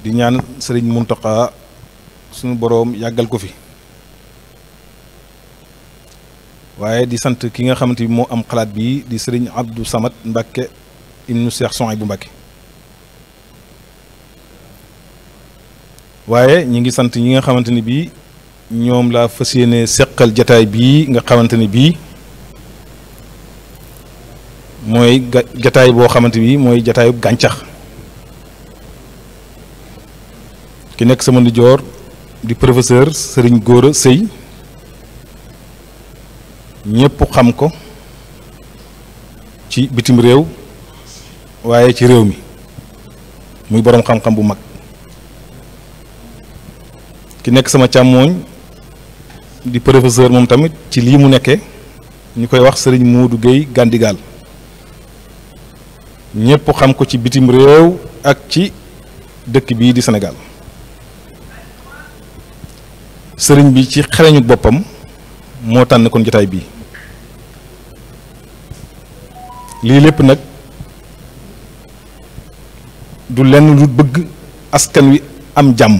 di ñaan sëriñ Muntaxa suñu boroom yàggal ko fi waaye di sant ki nga xamante bi moo am xalaat bii di sëriñ Abdou Samad Mbàkke ibnu Cheikh Souhaïbou Mbàkke waaye ñi ngi sant ñi nga xamante ni bii ñoom laa fas yéene seqal jataay bii nga xamante ni bii mooy jataay boo xamante bi mooy jataayu gàncax ki nekk sama ndijoor di professeur Serigne Gora Seye ñëpp xam ko ci bitim réew waaye ci réew mi muy boroom xam-xam bu mag ki nekk sama càmmooñ di professeur moom tamit ci lii mu nekkee ñu koy wax Serigne Modou Gueye Gandigal ñëpp xam ko ci bitim réew ak ci dëkk bii di Sénégal sëriñ bi ci xereñu boppam moo tànn kon jotaay bii lii lépp nag du lenn lu bëgg askan wi am jàmm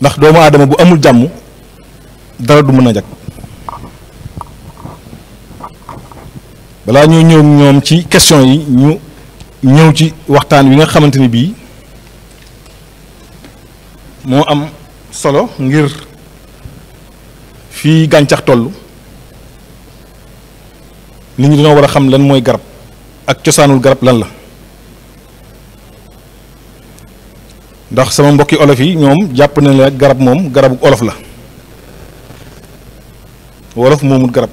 ndax doomu aadama bu amul jàmm dara du mën a jag balaa ñoo ñëw ñoom ci question yi ñu ñëw ci waxtaan wi nga xamante ni bii moo am solo ngir fii gàncax toll nit ñi dañoo war a xam lan mooy garab ak cosaanul garab lan la ndax sama mbokki olof yi ñoom jàpp na la garab moom garabu olof la wolof moomul garab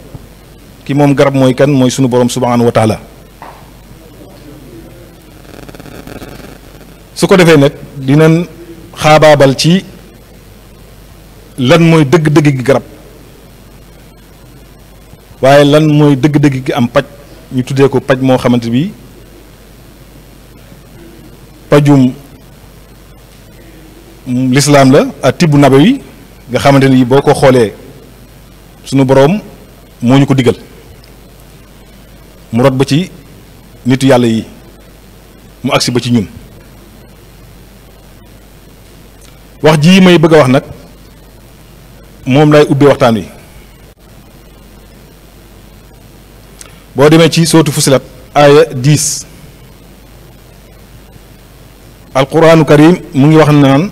ki moom garab mooy kan mooy sunu borom subhanahu wa taala su ko defee nag dinañ xaabaabal ci lan mooy dëgg-dëgg gi garab waaye lan mooy dëgg-dëgg gi am paj ñu tuddee ko paj moo xamante bi pajum lislaam la ak tibbu nabawi nga xamante ni boo ko xoolee sunu boroom moo ñu ko digal mu rot ba ci nitu yàlla yi mu agsi ba ci ñun wax ji may bëgg a wax nag moom lay ubbee waxtaan wi boo demee ci sootu Fussilat aaya 10 alquraanu karim mu ngi wax naan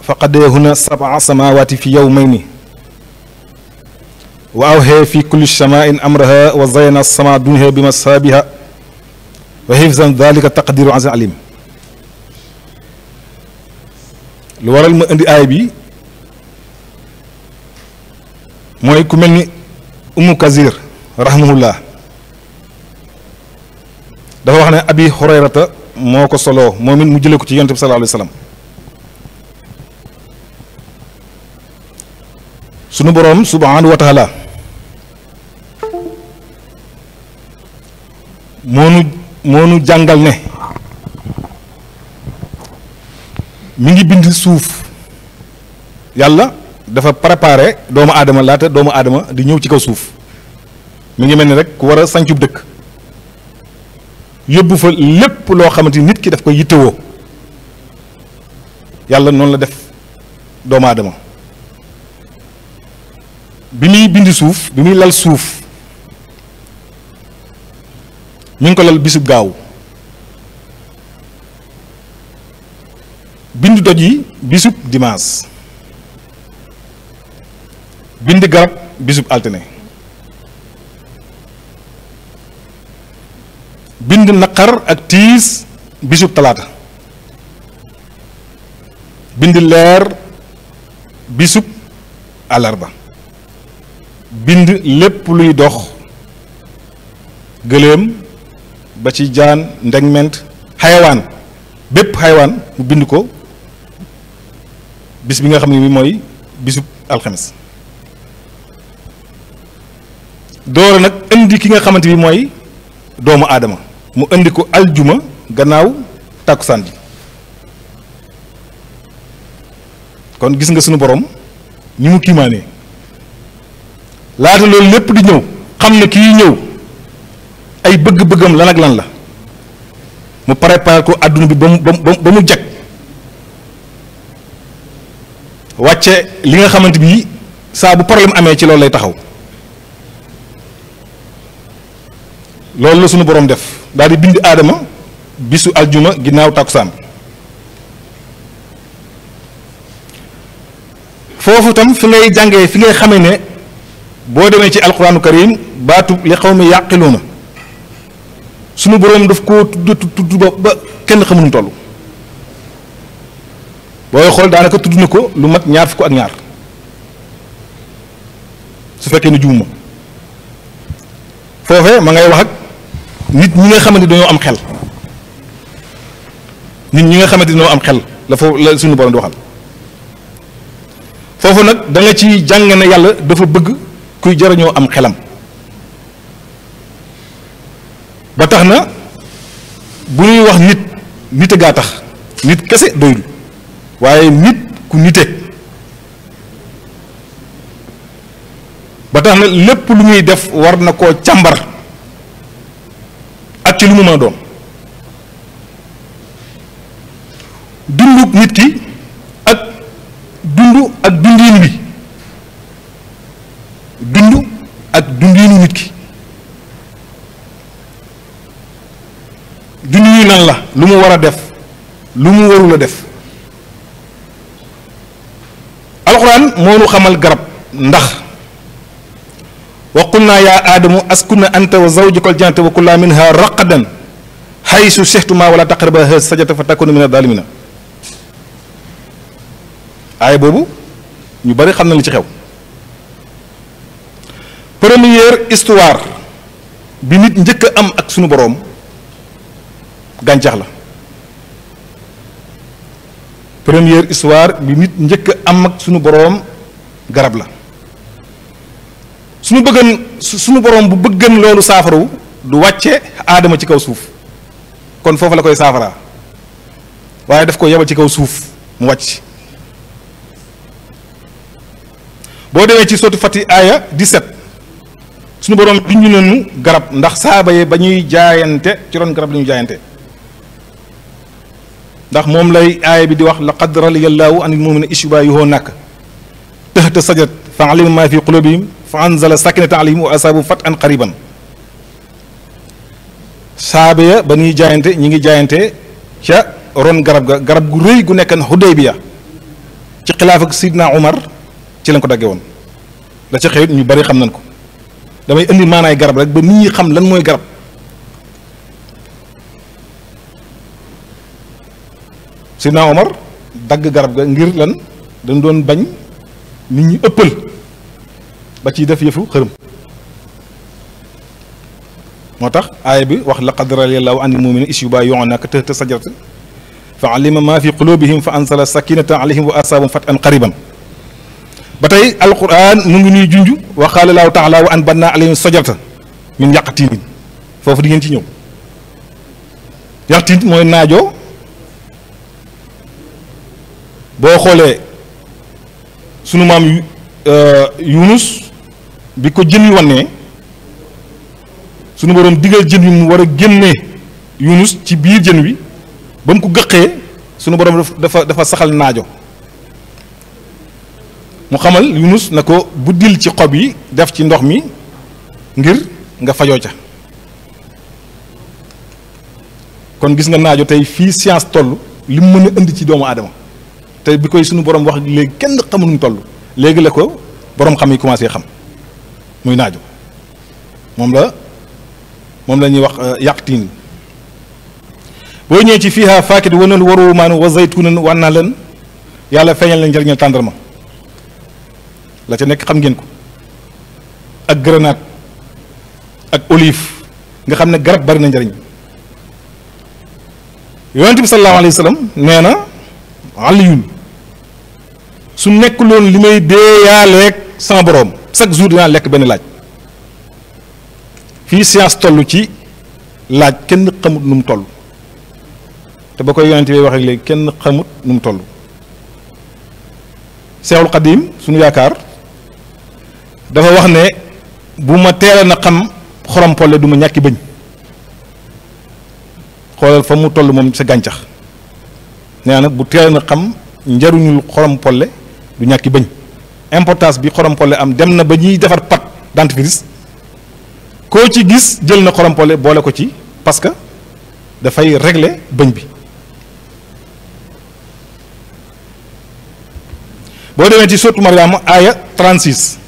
faqadeehuna sab'a samawati fi yawmayni wa awhee fi kulli samain amraha wa zayyana sama dunha bi masaabiha wa hifzan dalika taqdiru azim alim lu waral ma indi aay bi mooy ku mel ni Umu Kazir rahimahullah dafa wax ne Abi Hurayrata moo ko soloo moom it mu jële ko ci yonent bi sallallahu alayhi wa sallam sunu boroom subhanahu wa taala moonu jàngal ne mi ngi bind suuf yàlla dafa préparé doomu aadama laata doomu aadama di ñëw ci kaw suuf mi ngi mel ni rek ku war a sancub dëkk yóbbu fa lépp loo xamante ni nit ki daf koy yittewoo yàlla noonu la def doomu aadama bi muy bind suuf bi muy lal suuf mi ngi ko lal bisub gaaw bind doj yi bisub dimanche bind garab bisub altine bind naqar ak tiis bisub talaata bind leer bisub àllarba bind lépp luy dox gëléem ba ci jaan ndegment xayawaan bépp xayawaan mu bind ko bis bi nga xam ne bi mooy bisub alxames doora nag indi ki nga xamante bi mooy doomu aadama mu indi ko aljuma gannaaw tàkkusaan ji kon gis nga sunu borom ñi mu kiimaanee laata loolu lépp di ñëw xam ne kii ñëw ay bëgg-bëggam lan ak lan la mu préparé ko adduna bi ba mu jag wàcce li nga xamante bi saa bu problème amee ci loolu lay taxaw loolu la sunu boroom def daal di bind aadama bisu aljuma ginnaaw takkusaan foofu tam fi ngay jàngee fi ngay xamee ne boo demee ci alquraanu karim baatu li qawmi yaqiluuna sunu boroom daf koo tudd ba kenn xamuñu toll booy xool daanaka tudd na ko lu mat ñaar fukk ak ñaar su fekkee ne juuma foofee ma ngay wax ak nit ñi nga xamante dañoo am xel nit ñi nga xamante dañoo am xel la foofu la sunu boroom di waxal foofu nag da nga ci jàng ne yàlla dafa bëgg kuy jariñoo am xelam ba tax na bu ñuy wax nit a gaa tax nit kese doyul waaye nit ku nite ba tax na lépp lu muy def war na koo càmbar ak ci lu mu mën a doon dunduk nit ki ak dund ak dundiin wi dund ak dundiinu nit ki dund yi nan la lu mu war a def lu mu warul a def alxuraan moo nu xamal garab ndax wa qulnaa yaa aadamu askun anta wa zawjuka aljannata wa kulaa minha raqadan haysu shi'tumaa wala taqrabaa haadihi shajarata fa takuunaa mina zaalimiina aaya boobu ñu bari xam na li ci xew première histoire bi nit njëkk a am ak sunu boroom gàncax la première histoire bi nit njëkk a am ak sunu boroom garab la sunu boroom bu bëggan loolu saafarawu du wàcce aadama ci kaw suuf kon foofu la koy saafaraa waaye daf ko yebal ci kaw suuf mu wàcc boo demee ci sotu Fati aaya 17 sunu boroom junj nañu garab ndax saaba yi ba ñuy jaayante ci ron garab la ñuy jaayante ndax moom lay aaya bi di wax laqad radiyallahu anil mu'minina iz yubayyi'unaka tahta sajrat fa alima ma fi qulubihim fa anzala sakinata alayhim wa asabu fatan qariban saaba ya ba ñuy jaayante ñi ngi jaayante ca ron garab ga garab gu rëy gu nekkan Hudaybiya ci xilaaf ak Sidna Umar ci lañ ko dagge woon la ca xewit ñu bari xam nañ ko damay indi maanaay garab rek ba nit ñi xam lan mooy garab Sidna Omar dagg garab ga ngir lan dañ doon bañ nit ñi ëppal ba ciy def yëfu xërëm moo tax aaya bi wax laqad radiyallahu anil mu'minina iz yubayyi'unaka tahta sajrati fa alima ma fi qulubihim fa anzala sakinata alayhim wa asabahum fatan qariban ba tey alquran mu ngi ñuy junj wa qaala llaahu taala wa anbatnaa alayhim sajaratan min yaqtiin foofu di ngeen ci ñëw yaqtiin mooy naajo boo xoolee sunu maam Yunus bi ko jën wi wannee sunu boroom digal jën wi mu war a génnee Yunus ci biir jën wi ba mu ko gëqee sunu boroom dafa saxal naajo mu xamal Yunus na ko buddil ci xob yi def ci ndox mi ngir nga fajoo ca kon gis nga naajo tey fii science toll li mu mën a indi ci doomu aadama te bi koy sunu borom wax léegi kenn xamul nu mu toll léegi la ko borom xam yi commencé xam muy naajo moom la ñuy wax yaqtiin boo ñëwee ci fiihaa faakihatun wa naxlun wa rummaan wa zaytuun wa naxlan yàlla feeñal na njëriñal tàndarma la ca nekk xam ngeen ko ak grenade ak olive nga xam ne garab bari na njëriñ yonent bi sallallahu alayhi wa sallam nee na Aliyun su nekkuloon li may deeyaaleeg sama boroom chaque jour dinaa lekk benn laaj fii science toll ci laaj kenn xamut nu mu toll te ba koy yonent bi wax ak léegi kenn xamut nu mu toll Seexul Xadiim suñu yaakaar dafa wax ne bu ma teeloon a xam xorom polle du ma ñàkki bëñ xoolal fa mu toll moom sa gàncax nee na bu teel na xam njariñul xorom polle du ñàkki bañ importance bi xorom polle am dem na ba ñuy defar pâte dentifrice koo ci gis jël na xorom polle boole ko ci parce que dafay régler bëñ bi boo demee ci sourate Maryam aaya 36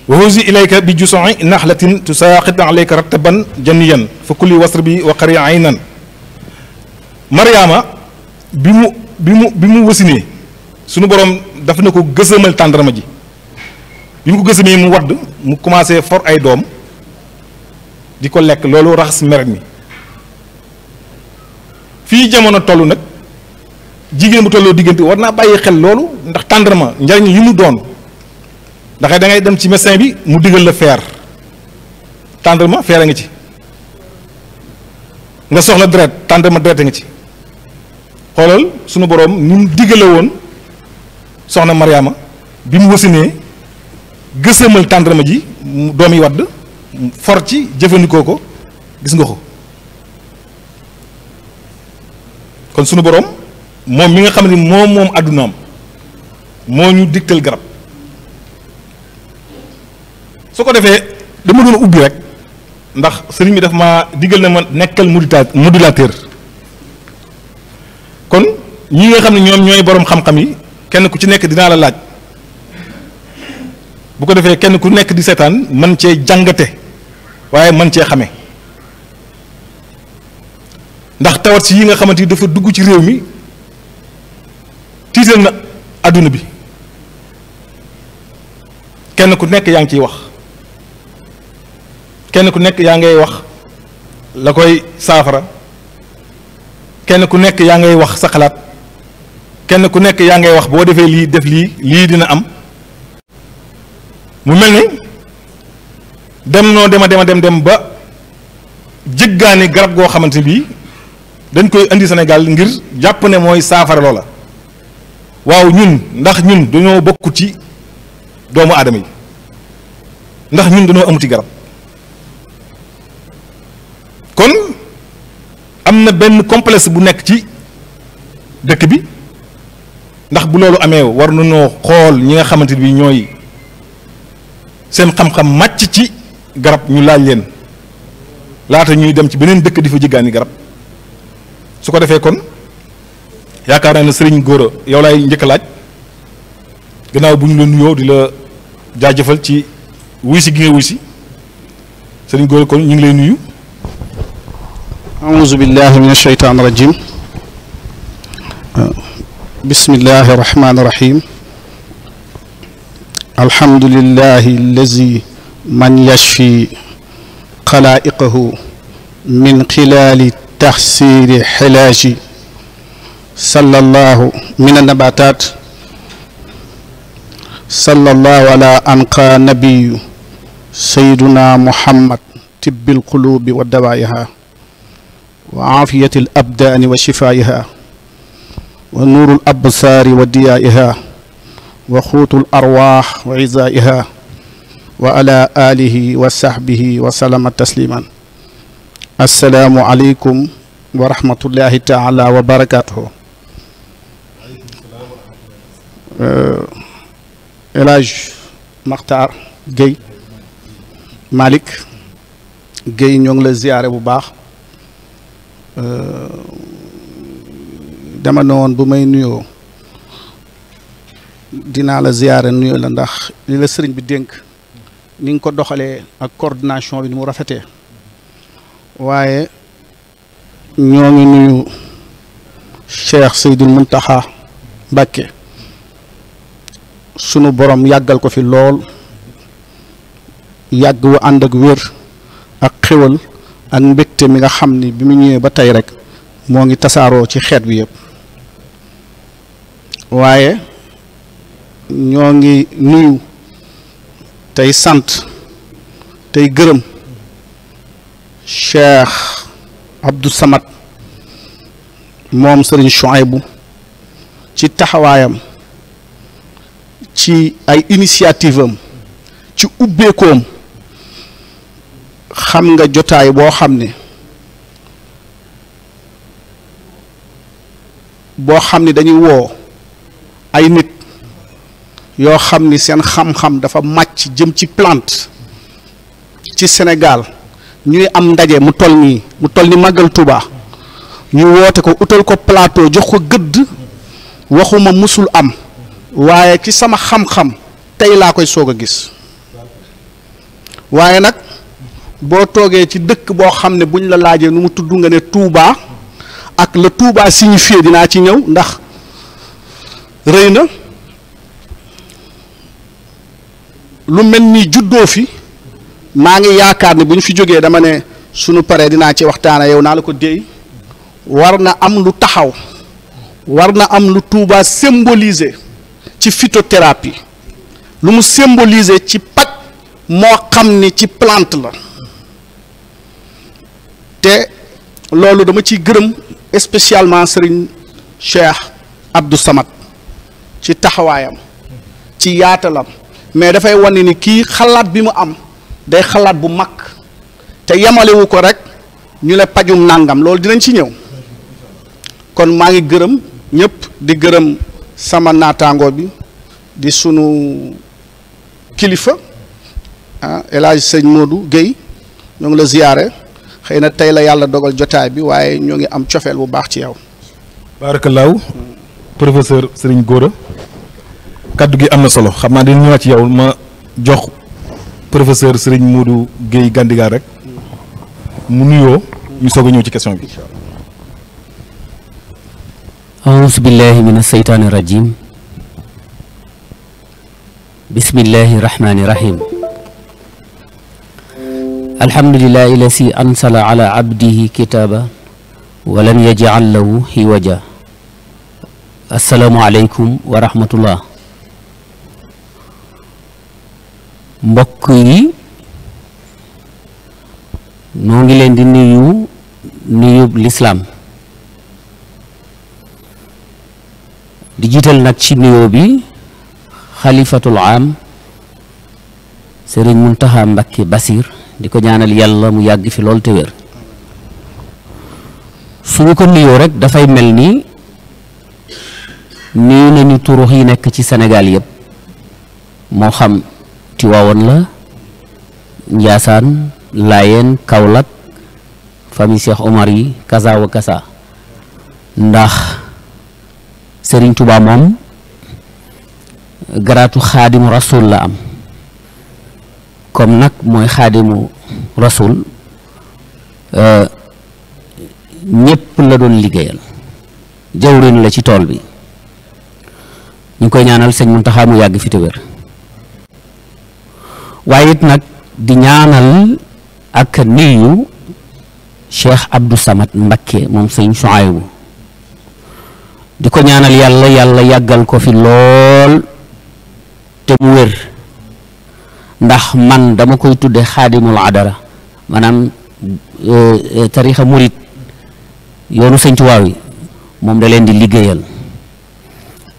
wa huzi ilayka bi jusu'i naxlatin tusaaqit alayka rattaban janiyan fa kuli wasrabi wa qari aynan Maryama bi mu wasinee sunu borom daf na ko gësamal tàndarma ji bi mu ko gësamee mu wadd mu commencé for ay doom di ko lekk loolu raxas meret mi fii jamono toll nag jigéen bu tolloo diggante war naa bàyyi xel loolu ndax tàndarma njariñ li mu doon ndax da ngay dem ci médecin bi mu digal la fer tàndarma fer a nga ci nga soxla deret tàndarma deret a nga ci xoolal sunu boroom ni mu digale woon soxna Mariama bi mu wasinee gësamal tàndarma ji doom yi wadd for ci jëfandikoo ko gis nga ko kon sunu boroom moom mi nga xam ne moom àddunaam moo ñu digtal garab su ko defee dama doon ubbi rek ndax sëriñ bi daf ma digal na ma nekkal modulateur kon ñi nga xam ne ñoom ñooy boroom xam-xam yi kenn ku ci nekk dinaa la laaj bu ko defee kenn ku nekk di seetaan mën cee jàngate waaye mën cee xame ndax tawat si yi nga xamante ni dafa dugg ci réew mi tiital na adduna bi kenn ku nekk yaa ngi ciy wax kenn ku nekk yaa ngay wax la koy saafara kenn ku nekk yaa ngay wax sa xalaat kenn ku nekk yaa ngay wax boo defee lii def lii dina am mu mel ni dem ba jëggaani garab goo xamante bii dañ koy indi Sénégal ngir jàpp ne mooy saafara loola waaw ndax ñun dañoo bokk ci doomu aadama yi ndax ñun dañoo amuti garab kon am na benn complexe bu nekk ci dëkk bi ndax bu loolu amee war nañoo xool ñi nga xamante bi ñooy seen xam-xam màcc ci garab ñu laaj leen laata ñuy dem ci beneen dëkk di fa jéggaani garab su ko defee kon yaakaar naa ne sëriñ Gora yow laay njëkk a laaj gannaaw bu ñu la nuyoo di la jaajëfal ci wuy si gi nga wuy si sëriñ Gora kon ñu ngi lay nuyu. أعوذ بالله من الشيطان الرجيم بسم الله الرحمن الرحيم الحمد لله الذي من يشفي خلائقه من خلال تحسير حلاج صلى الله من النباتات صلى الله على أنقى نبي سيدنا محمد طب القلوب ودوائها وعافية الأبدان وشفائها ونور الأبصار وديائها وقوت الأرواح وعزائها وعلى آله وصحبه وسلم تسليما السلام عليكم ورحمة الله تعالى وبركاته. El Hadj Makhtar Gueye Malick Gueye ñoo ngi la ziyaare bu baax dama ne woon bu may nuyoo dinaa la ziyaare nuyoo la ndax li la sëriñ bi dénk ni nga ko doxalee ak coordination bi ni mu rafetee waaye ñoo ngi nuyu Cheikh Seydil Muntaxa Mbàkke sunu borom yàggal ko fi lool yàgg wu ànd ak wér ak xéwal ak mbégte mi nga xam ni bi mu ñëwee ba tey rek moo ngi tasaaroo ci xeet bi yëpp waaye ñoo ngi nuyu tey sant tey gërëm Cheikh Abdou Samad moom Serigne Chouaïbou ci taxawaayam ci ay initiative am ci ubbeekoom xam nga jotaay boo xam ne boo xam ni dañuy woo ay nit yoo xam ni seen xam-xam dafa màcc jëm ci plante ci Sénégal ñuy am ndaje mu toll ni màggal Touba ñu woote ko utal ko plateau jox ko gëdd waxuma musul am waaye ci sama xam-xam tey laa koy soog a gis waaye nag boo toogee ci dëkk boo xam ne buñ la laajee nu mu tudd nga ne Touba ak la Touba signifie dinaa ci ñëw ndax rëy na lu mel ni juddoo fi maa ngi yaakaar ne bu ñu fi jógee dama ne sunu paree dinaa ci waxtaana yow naa la ko déy war na am lu taxaw war na am lu Touba symboliser ci phytothérapie lu mu symboliser ci paj moo xam ni ci plante la te loolu dama ciy gërëm spécialement Serigne Cheikh Abdou Samad ci taxawaayam ci yaatalam mais dafay wane ni kii xalaat bi mu am day xalaat bu mag te yemalewu ko rek ñu ne pajum nàngam loolu dinañ ci ñëw kon maa ngi gërëm ñëpp di gërëm sama naataango bi di sunu kilifa El Hadj Sëñ Modou Guèye ñoo ngi la ziyaare xëy na tey la yàlla dogal jotaay bi waaye ñoo ngi am cofeel bu baax ci yow. baarakallaahu professeur Serigne Gora kaddu gi am na solo xam naa dina ñëwaat ci yow ma jox professeur Serigne Modou Guèye Gandigal rek mu nuyoo ñu soog a ñëw ci question bi. auzu billahi min asseytaani rajim bismillahi rahmani rahim alhamdulillahi lasi ansala ala abdihi kitaba walam yaj'al lahu hiwaja assalaamu aleykum wa rahmatullah mbokk yi noo ngi leen di nuyu lislaam di jiital nag ci nuyoo bi xalifatul am Sëriñ Muntaxa Mbakke Basir di ko ñaanal yàlla mu yàgg fi lool te wér suñu ko nuyoo rek dafay mel ni nuyu nañu turux yi nekk ci Sénégal yëpp moo xam Tiwaawoon la Njaasaan Laayeen Kaolack famille Cheikh Omar yi kasa wa kasa ndax Sëriñ Tuubaa moom garaatu xaadimu rasul la am comme nag mooy xaadimu rasul ñépp la doon liggéeyal jawrin la ci tool bi ñu koy ñaanal sëñ Muntaxa mu yàgg fi te wér waaye it nag di ñaanal ak nuyu Cheikh Abdou Samad Mbakke moom sëñ Suhaybu di ko ñaanal yàlla yàggal ko fi lool te mu wér ndax man dama koy tudde xaadimul adara maanaam tarixa murit yoonu sëñ Tuubaa yi moom da leen di liggéeyal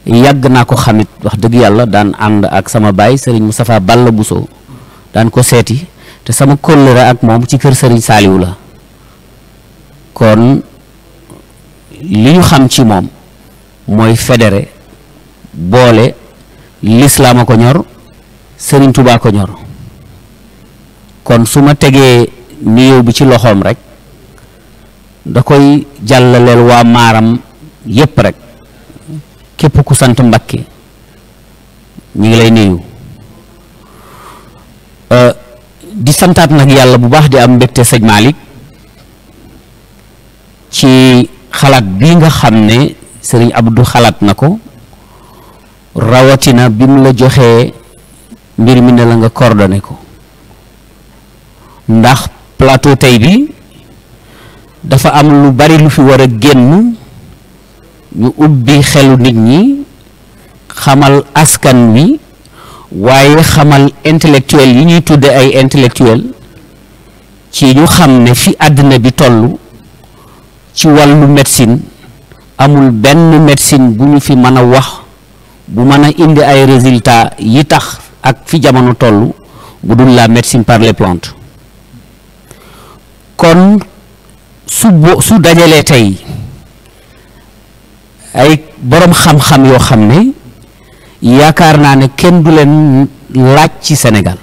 yàgg naa ko xamit wax dëgg yàlla daan ànd ak sama baay sëriñ Moustapha Balla Bousso daan ko seeti te sama kóllëre ak moom ci kër sëriñ Saaliw la kon li ñu xam ci moom mooy fédéré boole lislaam a ko ñor sëriñ Tuubaa ko ñor kon su ma tegee nuyoo bi ci loxoom rek da koy jàllaleel waa maaram yépp rek képp ku sant Mbakke ñu ngi lay nuyu di santaat nag yàlla bu baax di am mbégte sëñ Malick ci xalaat bii nga xam ne sëriñ Abdou xalaat na ko rawatina bi mu la joxee mbir mi ne la nga coordonné ko ndax plateau tey bi dafa am lu bari lu fi war a génn ñu ubbi xelu nit ñi xamal askan wi waaye xamal intellectuel yi ñuy tudde ay intellectuel ci ñu xam ne fi àddina bi toll ci wàllu médecine amul benn médecine bu ñu fi mën a wax bu mën a indi ay résultats yi tax ak fi jamono toll bu dul la médecine par les plantes kon su dajalee tey ay borom xam-xam yoo xam ne yaakaar naa ne kenn du leen laaj ci Sénégal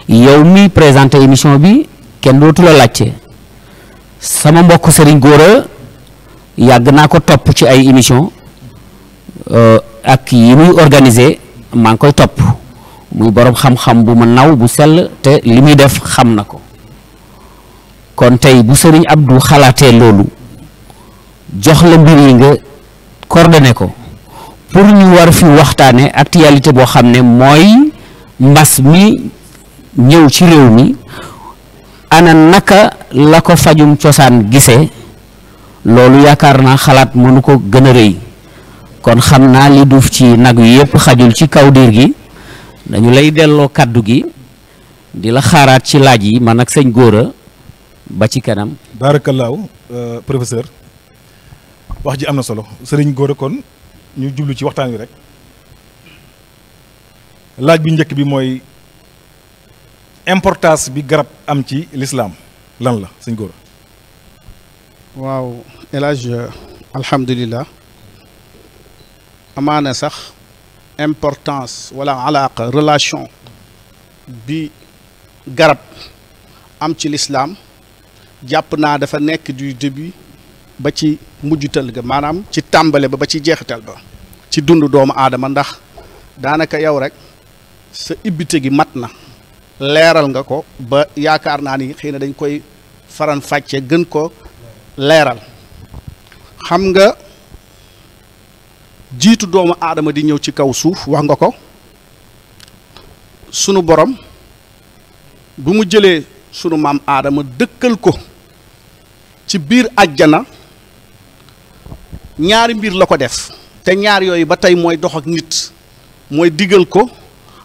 yow mi présenté émission bi kenn dootu la laajte sama mbokk Serigne Gora yàgg naa ko topp ci ay émission ak yi muy organisé maa ngi koy topp muy borom xam-xam bu ma naw bu sell te li muy def xam na ko kon tey bu Serigne Abdou xalaatee loolu jox la mbir yi nga coordonné ko pour ñu war fi waxtaane actualité boo xam ne mooy mbas mi ñëw ci réew mi ana naka la ko fajum cosaan gisee loolu yaakaar naa xalaat mënu ko gën a rëy kon xam naa li duuf ci nag wi yëpp xajul ci kaw diir gi dañu lay delloo kàddu gi di la xaaraat ci laaj yi man ak sëñ Gora ba ci kanam. baarakallaahu professeur wax ji am na solo sëriñ Gora kon ñu jublu ci waxtaan wi rek laaj bi njëkk bi mooy importance bi garab am ci lislaam lan la sëñ Gora. waaw El Hadj alhamdulilah amaana sax importance wala alaqa relation bi garab am ci lislaam jàpp naa dafa nekk du début ba ci mujjutal ga maanaam ci tàmbale ba ci jeexital ba ci dund doomu aadama ndax daanaka yow rek sa ibbite gi mat na leeral nga ko ba yaakaar naa ni xëy na dañ koy faran fàcce gën ko leeral xam nga jiitu doomu aadama di ñëw ci kaw suuf wax nga ko sunu borom bu mu jëlee sunu maam aadama dëkkal ko ci biir àjjana ñaari mbir la ko def te ñaar yooyu ba tey mooy dox ak nit mooy digal ko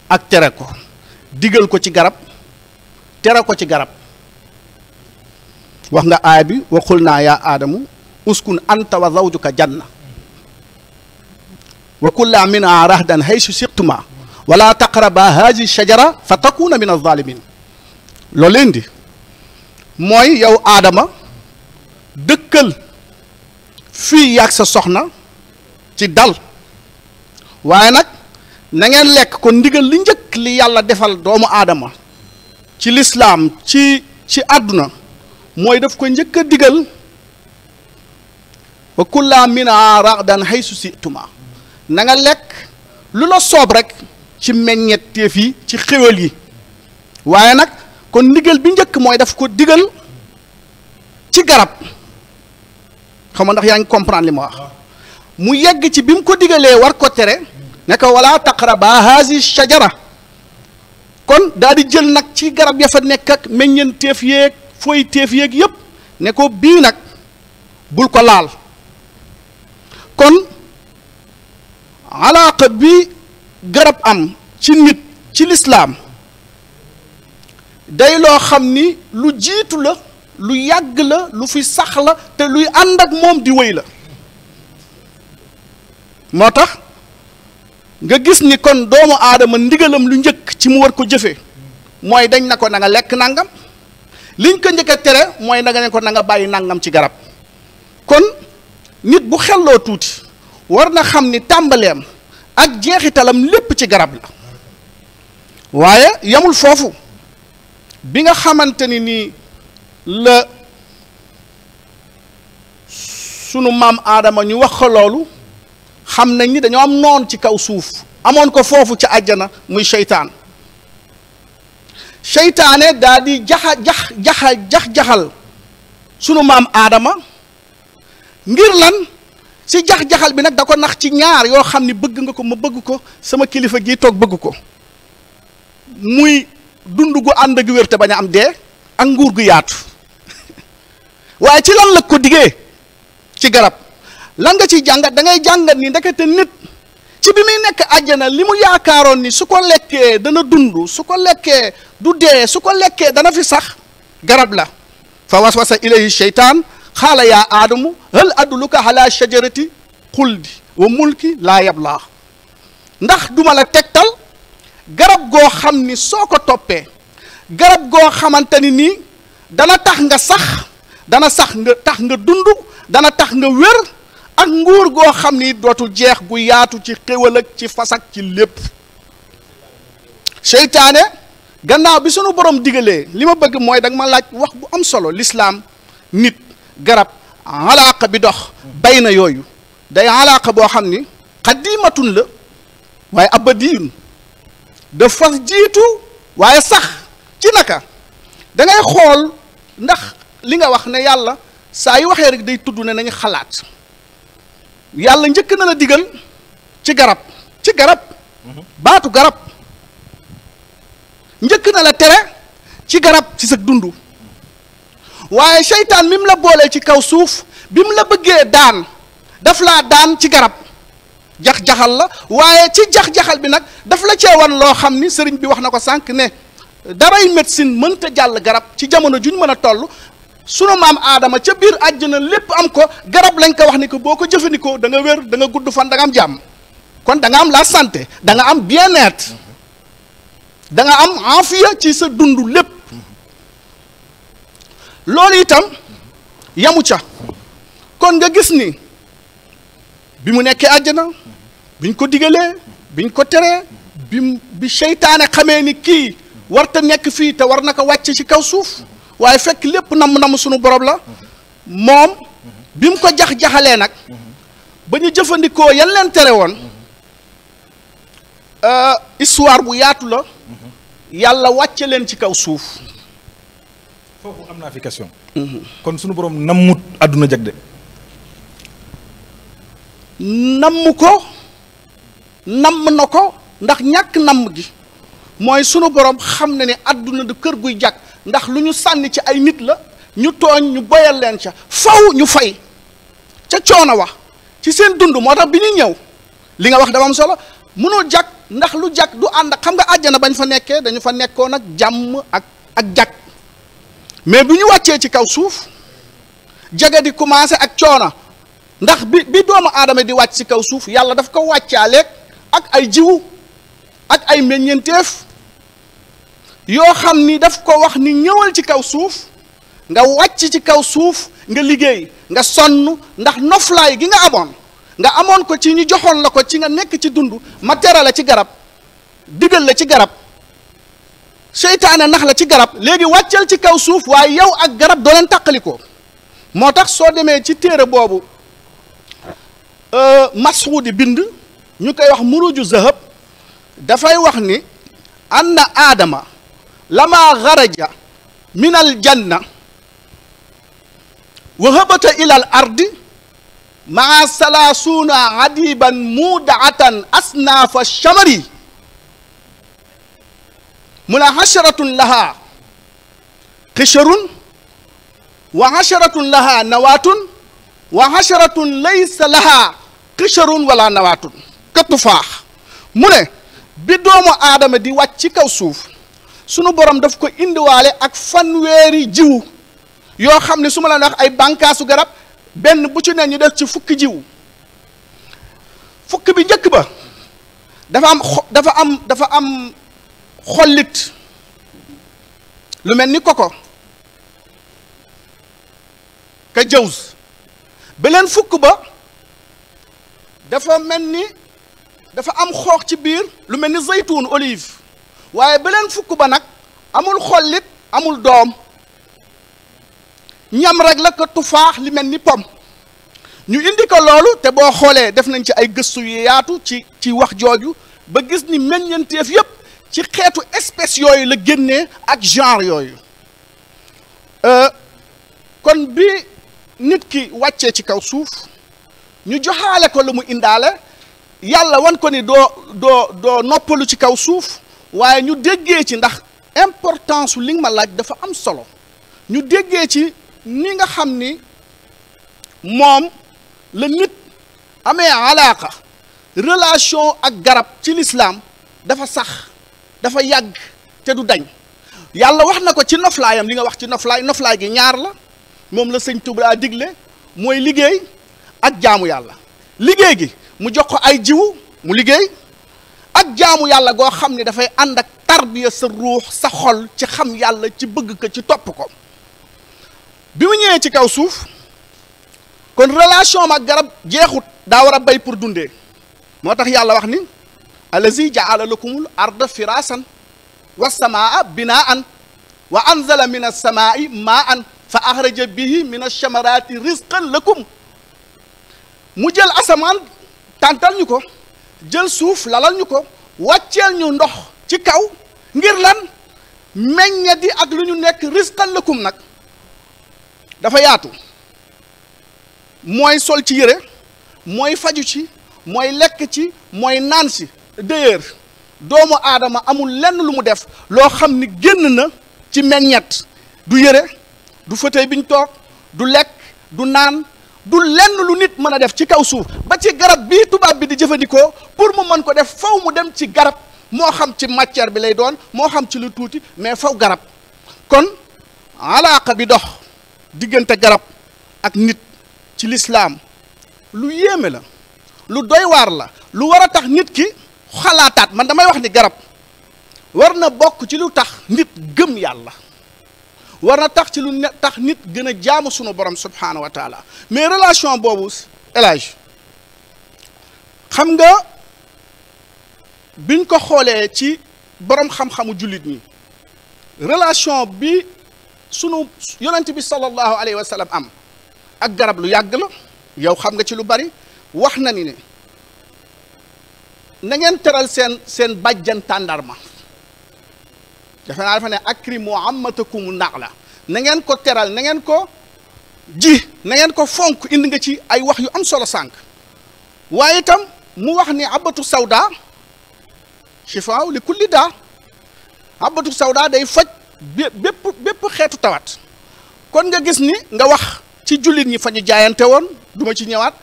ak tere ko digal ko ci garab tere ko ci garab wax nga aaya bi waxul naa yaa aadamu uskun anta wa zawjuka janna wa kullaa minhaa rahdan haysu siqtuma wala taqraba haadihi shajara fa takuna min az-zalimin loolu leen di mooy yow aadama dëkkal fii yàgg sa soxna ci dal waaye nag na ngeen lekk ko ndigal li njëkk li yàlla defal doomu aadama ci lislaam ci àdduna mooy daf ko njëkk a digal wa kullaa minhaa rahdan haysu siqtuma na nga lekk lu la soob rek ci meññeteef yi ci xéwal yi waaye nag kon ndigal bi njëkk mooy daf ko digal ci garab xam nga ndax yaa ngi comprendre li ma wax mu yegg ci bi mu ko digalee war ko tere ne ko wala taqraba haasi shajara kon daal di jël nag ci garab ya fa nekk ak meññeenteef yeeg fooy teef yeeg yépp ne ko bii nag bul ko laal kon alaaqa bi garab am ci nit ci lislaam day loo xam ni lu jiitu la lu yàgg la lu fi sax la te luy ànd ak moom di wéy la moo tax nga gis ni kon doomu aadama ndigalam lu njëkk ci mu war ko jëfe mooy dañ na ko na nga lekk nangam liñ ko njëkk a tere mooy na nga ne ko na nga bàyyi nangam ci garab kon nit bu xelloo tuuti war na xam ni tàmbaleem ak jeexitalam lépp ci garab la waaye yamul foofu bi nga xamante ni nii la sunu maam aadama ñu wax ko loolu xam nañ ni dañoo am noon ci kaw suuf amoon ko foofu ci àjjana muy seytaan seytaane daal di jaxal sunu maam aadama ngir lan si jax-jaxal bi nag da ko nax ci ñaar yoo xam ni bëgg nga ko ma bëgg ko sama kilifa gi toog bëgg ko muy dund gu ànd ak wér te bañ a am dee ak nguur gu yaatu waaye ci lan la ko diggee ci garab lan nga ciy jàngat da ngay jàngat ni ndekete nit ci bi muy nekk àjjana li mu yaakaaroon ni su ko lekkee dana dund su ko lekkee du dee su ko lekkee dana fi sax garab la fa waswasa ilayhi sheytaan xaala yaa aadamu hal adulluka ala shajarati xuldi wa mulki laa yablaa ndax duma la tegtal garab goo xam ni soo ko toppee garab goo xamante ni nii dana tax nga sax dana sax nga tax nga dund dana tax nga wér ak nguur goo xam ni dootul jeex gu yaatu ci xéwal ak ci fasak ci lépp. seytaane gannaaw bi sunu borom digalee li ma bëgg mooy danga ma laaj wax bu am solo lislaam nit garab alaaqa bi dox bay na yooyu day alaaqa boo xam ni xadimatun la waaye abadiyun dafa jiitu waaye sax ci naka da ngay xool ndax li nga wax ne yàlla saa yu waxee rek day tudd ne nañu xalaat yàlla njëkk na la digal ci garab baatu garab njëkk na la tere ci garab ci sa dund waaye seytaan mi mu la boolee ci kaw suuf bi mu la bëggee daan daf laa daan ci garab jax-jaxal la waaye ci jax-jaxal bi nag daf la ceewan loo xam ni sëriñ bi wax na ko sànq ne daray médecine mënta jàll garab ci jamono juñ mën a toll sunu maam aadama ca biir àjjana lépp am ko garab lañ ko wax ni ko boo ko jëfandikoo da nga wér da nga gudd fan da nga am jàmm kon da nga am la santé da nga am bien-être da nga am afiya ci sa dund lépp loolu itam yamu ca kon nga gis ni bi mu nekkee àjjana biñ ko digalee biñ ko teree bi seytaane xamee ni kii warta nekk fii te war na ko wàcce ci kaw suuf waaye fekk lépp namm sunu borom la moom bi mu ko jax-jaxalee nag ba ñu jëfandikoo yan leen tere woon histoire bu yaatu la yàlla wàcce leen ci kaw suuf. foofu am naa fi question. kon sunu borom nammut àdduna jag de. namm ko namm na ko ndax ñàkk namm gi mooy sunu borom xam ne ne àdduna du kër guy jag ndax lu ñu sànni ci ay nit la ñu tooñ ñu boyal leen ca faw ñu fay ca coono wax ci seen dund moo tax bi ñuy ñëw li nga wax dafa am solo mënul jag ndax lu jag du ànd xam nga àjjana bañ fa nekkee dañu fa nekkoon ak jàmm ak jag mais bu ñu wàccee ci kaw suuf jaga di commencé ak coono ndax bi doomu aadama di wàcc ci kaw suuf yàlla daf ko wàccaaleeg ak ay jiwu ak ay meññeenteef yoo xam ni daf ko wax ni ñëwal ci kaw suuf nga wàcc ci kaw suuf nga liggéey nga sonn ndax noflaay gi nga amoon ko ci ñu joxoon la ko ci nga nekk ci dund ma tere la ci garab digal la ci garab seytaane nax la ci garab léegi wàccal ci kaw suuf waaye yow ak garab doo leen tàqalikoo moo tax soo demee ci téere boobu Mas'udi bind ñu koy wax muruju zahab dafay wax ni anna aadama lama xaraja min al janna wa habata ila al ardi maa salaasuuna adiban mudaatan asnaafa chamari mu ne hasharatun laha xisharun wa hasharatun laha nawaatun wa hasharatun laysa laha xisharun wala nawaatun ka tufaax mu ne bi doomu aadama di wàcc ci kaw suuf sunu borom daf ko indiwaale ak fanweeri jiwu yoo xam ne su ma la wax ay bànkaasu garab benn bu ci ne ñu def ci fukki jiw fukki bi njëkk ba dafa am xollit lu mel ni koko ka jawz beneen fukk ba dafa mel ni dafa am xoox ci biir lu mel ni zaytuun olive waaye beneen fukk ba nag amul xollit amul doom ñam rek la ko tufaax li mel ni pom ñu indi ko loolu te boo xoolee def nañ ci ay gëstu yu yaatu ci wax jooju ba gis ni meññeenteef yépp ci xeetu espèce yooyu la génnee ak genre yooyu kon bi nit ki wàccee ci kaw suuf ñu joxaale ko lu mu indaale yàlla wan ko ni doo noppalu ci kaw suuf waaye ñu déggee ci ndax importance li nga ma laaj dafa am solo ñu déggee ci ni nga xam ni moom la nit amee alaaqa relation ak garab ci lislaam dafa sax dafa yàgg te du dañ yàlla wax na ko ci noflaayam li nga wax ci noflaay gi ñaar la moom la sëñ Tuubaa digle mooy liggéey ak jaamu yàlla liggéey gi mu jox ko ay jiwu mu liggéey ak jaamu yàlla goo xam ne dafay ànd ak tarbiya sa ruux sa xol ci xam yàlla ci bëgg ko ci topp ko bi mu ñëwee ci kaw suuf kon relation ak garab jeexut daa war a bay pour dundee moo tax yàlla wax ni allazi jaala lakumul arda firasan wa samaa binaan wa anzala min alsamaai maan fa axraja bihi min alchamarati rizqan lakum mu jël asamaan tàntal ñu ko jël suuf lalal ñu ko wàcceel ñu ndox ci kaw ngir lan meññet yi ak lu ñu nekk rizqan lakum nag dafa yaatu mooy sol ci yére mooy faju ci mooy lekk ci mooy naan si d'ailleurs doomu aadama amul lenn lu mu def loo xam ni génn na ci meññet du yére du fauteuil bi ñu toog du lekk du naan du lenn lu nit mën a def ci kaw suuf ba ci garab bii tubaab bi di jëfandikoo pour mu mën ko def faw mu dem ci garab moo xam ci matière bi lay doon moo xam ci lu tuuti mais faw garab kon alaaqa bi dox diggante garab ak nit ci lislaam lu yéeme la lu doy waar la lu war a tax nit ki xalaataat man damay wax ni garab war na bokk ci lu tax nit gëm yàlla war na tax ci lu ne tax nit gën a jaamu sunu borom subhaanahu wa taala mais relation boobu élage xam nga biñ ko xoolee ci borom xam-xamu jullit ñi relation bi sunu yonent bi sallallahu alayhi wa sallam am ak garab lu yàgg la yow xam nga ci lu bari wax na ni ne na ngeen teral seen bàjjan tàndarma defe naa dafa ne akrimu ammatakum naxla na ngeen ko teral na ngeen ko ji na ngeen ko fonk indi nga ci ay wax yu am solo sànq waaye itam mu wax ni abatu sawda shifaaw li kulli daa abatu sawda day faj bépp xeetu tawat kon nga gis ni nga wax ci jullit ñi fa ñu jaayante woon duma ci ñëwaat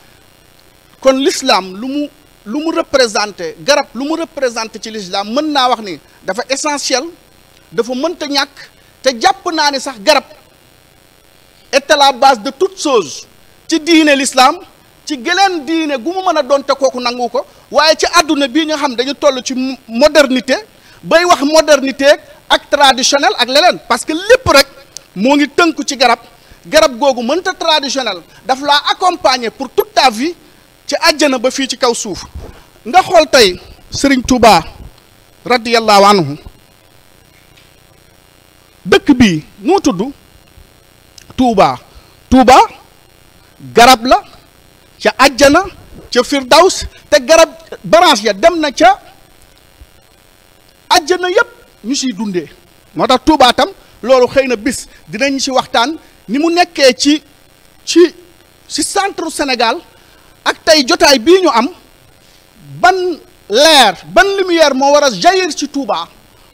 kon l'islam lu mu représenté garab lu mu représenté ci l'islam mën naa wax ni dafa essentiel dafa mënta ñàkk te jàpp naa ni sax garab est la base de toute chose ci diine l'islam ci geleen diine gu mu mën a doon te kooku nangu ko waaye ci àdduna bii nga xam dañu toll ci modernité bay wax modernité ak traditionnel ak leneen parce que lépp rek moo ngi tënku ci garab googu mënta traditionnel daf laa accompagner pour toute ta vie ci àjjana ba fii ci kaw suuf nga xool tey Serigne Touba radiyallahu anhu dëkk bii nu tudd Touba garab la ca àjjana ca firdaws te garab branche ya dem na ca àjjana yépp ñu siy dundee moo tax Touba tam loolu xëy na bis dinañ ci waxtaan ni mu nekkee ci centre Sénégal ak tey jotaay bii ñu am ban leer ban lumière moo war a jaillir ci Touba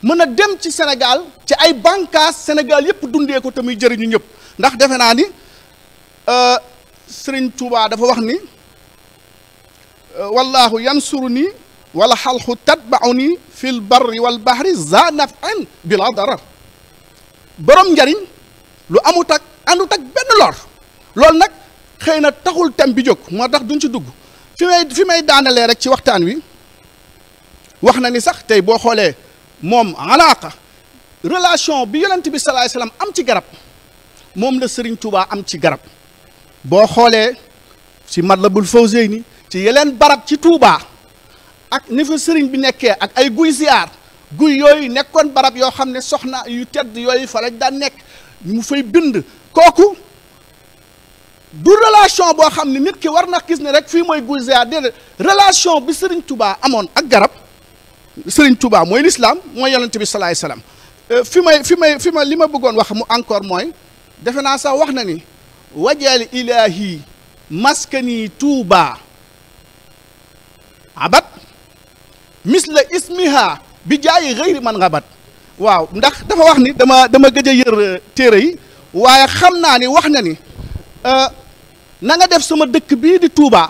mën a dem ci Sénégal ci ay bànqaas Sénégal yépp dundee ko te muy jëriñu ñëpp ndax defe naa ni Sëriñ Touba dafa wax ni wallahu yansuru nii wala xalxu tatbau nii fil barri wal bahri za nafin bila darar borom njariñ lu amut ak àndut ak benn lor loolu nag xëy na taxul tem bi jóg moo tax duñ ci dugg fi may daanalee rek ci waxtaan wi wax na ni sax tey boo xoolee moom alaaqa relation bi yonent bi salaay salaam am ci garab moom la Serigne Touba am ci garab boo xoolee ci Matlabul Fawzeyni ci yeneen barab ci Touba ak ni fa Serigne bi nekkee ak ay guy ziar guy yooyu nekkoon barab yoo xam ne soxna yu tedd yooyu fa lañ daan nekk mu fay bind kooku du relation boo xam ne nit ki war na gis ne rek fii mooy guy ziar déedéet relation bi Serigne Touba amoon ak garab Serigne Touba mooy l'islam mooy yonent bi salaay salaam fi ma li ma bëggoon wax mu encore mooy defe naa sax wax na ni wajal ilahi maskani Touba abat misla ismiha bi jaayi xëyri man ngabat waaw ndax dafa wax ni dama gëj a yër téere yi waaye xam naa ni wax na ni na nga def sama dëkk bii di Touba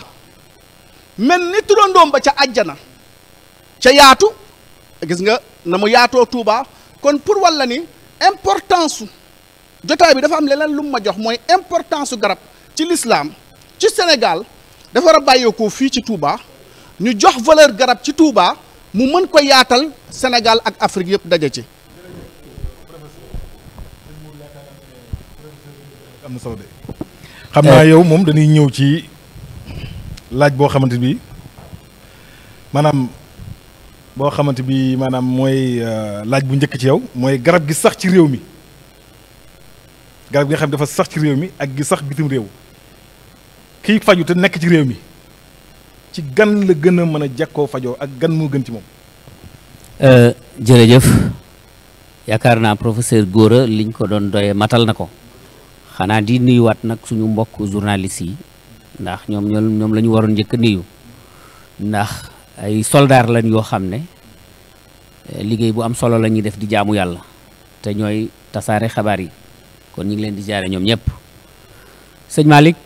mel ni turandoom ba ca àjjana ca yaatu gis nga na mu yaatoo Touba kon pour walla ni importance jotaay bi dafa am leneen lu mu ma jox mooy importance su garab ci l'islam ci Sénégal dafa war a bàyyeekoo fii ci Touba ñu jox valeur garab ci Touba mu mën ko yaatal Sénégal ak Afrique yëpp daje ci. am na solo de xam naa yow moom dañuy ñëw ci laaj boo xamante bi maanaam mooy laaj bu njëkk ci yow mooy garab gi sax ci réew mi garab gi nga xam dafa sax ci réew mi ak gi sax bitim réew kiy faju te nekk ci réew mi ci gan la gën a mën a jekkoo fajoo ak gan moo gën ci moom. jërëjëf yaakaar naa professeur Gora liñ ko doon doyee matal na ko xanaa di nuyuwaat nag suñu mbokk journalistes yi ndax ñoom la ñu waroon njëkk a nuyu ndax ay soldaar lañ yoo xam ne liggéey bu am solo la ñuy def di jaamu yàlla te ñooy tasaare xabaar yi kon ñu ngi leen di jaare ñoom ñëpp sëñ Malick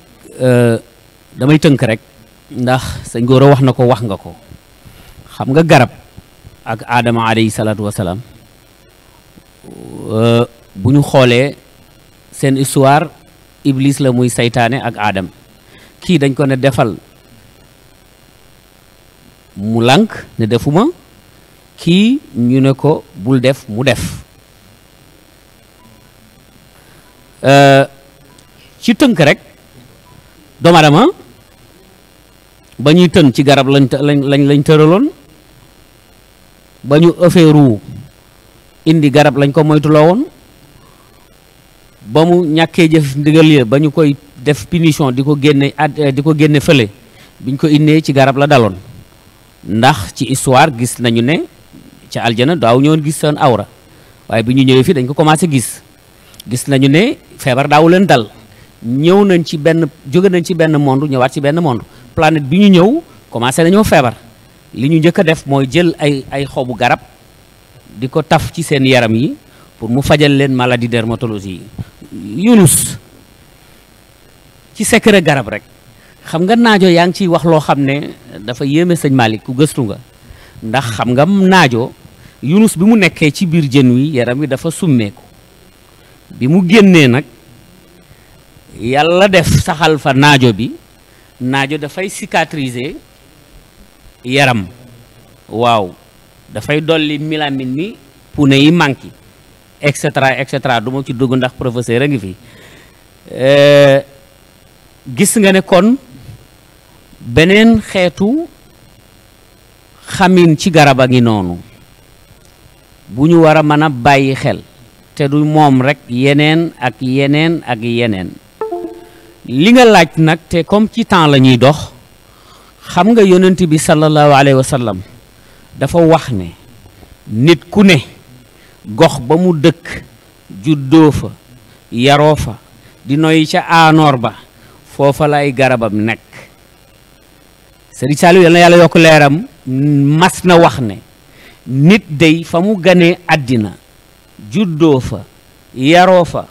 damay tënk rek ndax sëñ Gora wax na ko wax nga ko xam nga garab ak Adama alayhi salaatu wasalaam bu ñu xoolee seen histoire Iblis la muy saytaane ak Adam kii dañ ko ne defal mu lànk ne defuma kii ñu ne ko bul def mu def ci tënk rek doomu aadama ba ñuy tën ci garab lañ tëraloon ba ñu ëffee indi garab lañ ko moytuloo woon ba mu ñàkkee jëf ndigal ya ba ñu koy def punition di ko génne fële biñ ko innee ci garab la daloon ndax ci histoire gis nañu ne ca aljana daaw ñoon gis seen awra waaye bi ñu ñëwee fii dañ ko commencé gis nañu ne feebar daawu leen dal ñëw nañ ci jóge nañ ci benn monde ñëwaat ci benn monde planète bi ñu ñëw commencé nañoo feebar li ñu njëkk a def mooy jël ay xobu garab di ko taf ci seen yaram yi pour mu fajal leen maladie dermatologie yi Yunus ci secret garab rek xam nga naajo yaa ngi ciy wax loo xam ne dafa yéeme sëñ Malick ku gëstu nga ndax xam nga naajo Yunus bi mu nekkee ci biir jën wi yaram wi dafa summeeku bi mu génnee nag yàlla def saxal fa naajo bi naajo dafay cicatriser yaram waaw dafay dolli mélamine mi pune yi manqué et cetera du ma ci dugg ndax professeur a ngi fi gis nga ne kon beneen xeetu xamin ci garab a ngi noonu bu ñu war a mën a bàyyi xel te du moom rek yeneen ak yeneen ak yeneen li nga laaj nag te comme ci temps la ñuy dox xam nga yonent bi sallallahu alayhi wa sallam dafa wax ne nit ku ne gox ba mu dëkk juddoo fa yaroo fa di noy ca aanoor ba foofa lay garabam nekk Sëriñ Saliou yal na yàlla yokk leeram mas na wax ne nit day fa mu ganee àddina juddoo fa yaroo fa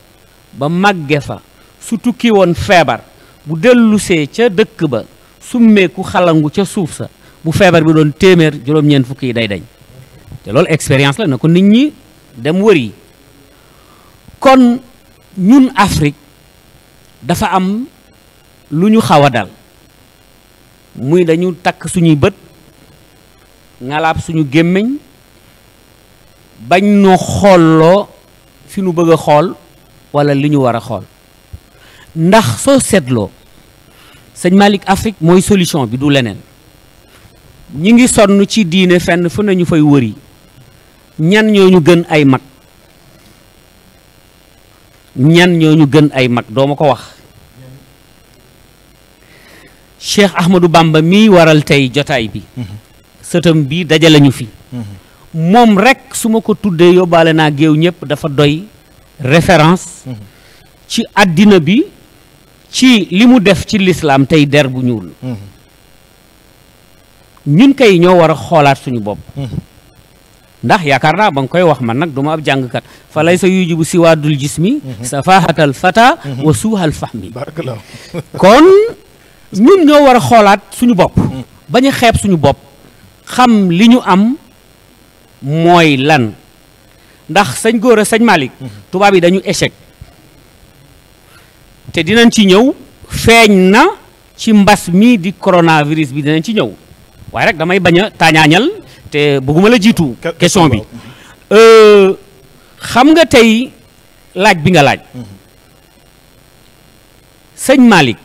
ba màgge fa su tukki woon feebar bu dellusee ca dëkk ba summeeku xalangu ca suuf sa bu feebar bi doon téeméer juróom-ñeent fukki yi day dañ te loolu expérience la na ko nit ñi dem wër yi kon ñun Afrique dafa am lu ñu xaw a dal muy dañu takk suñuy bët ngalaab suñu gémmiñ bañ noo xoolloo fi nu bëgg a xool wala li ñu war a xool ndax soo seetloo sëñ Malick Afrique mooy solution bi du leneen ñi ngi sonn ci diine fenn fu nañu fay wëri ñan ñooñu gën ay mag ñan ñooñu gën ay mag doo ma ko wax Cheikh Ahmadou Bamba mi waral tey jotaay bi sëtam bi dajale ñu fi moom rek su ma ko tuddee yóbbaale naa géew ñëpp dafa doy référence ci àddina bi ci li mu def ci lislaam tey der bu ñuul ñun kay ñoo war a xoolaat suñu bopp ndax yaakaar naa ba nga koy wax man nag du ma ab jàngkat fa lay sa yujibu siwaadul jismi safahatal fata wa suuhal fahmi kon ñun ñoo war a xoolaat suñu bopp bañ a xeeb suñu bopp xam li ñu am mooy lan ndax sëñ Gora sëñ Malick tubaab yi dañu échec te dinañ ci ñëw feeñ na ci mbas mii di coronavirus bi dinañ ci ñëw waaye rek damay bañ a taañaañal te bëgguma la jiitu question bi xam nga tey laaj bi nga laaj sëñ Malick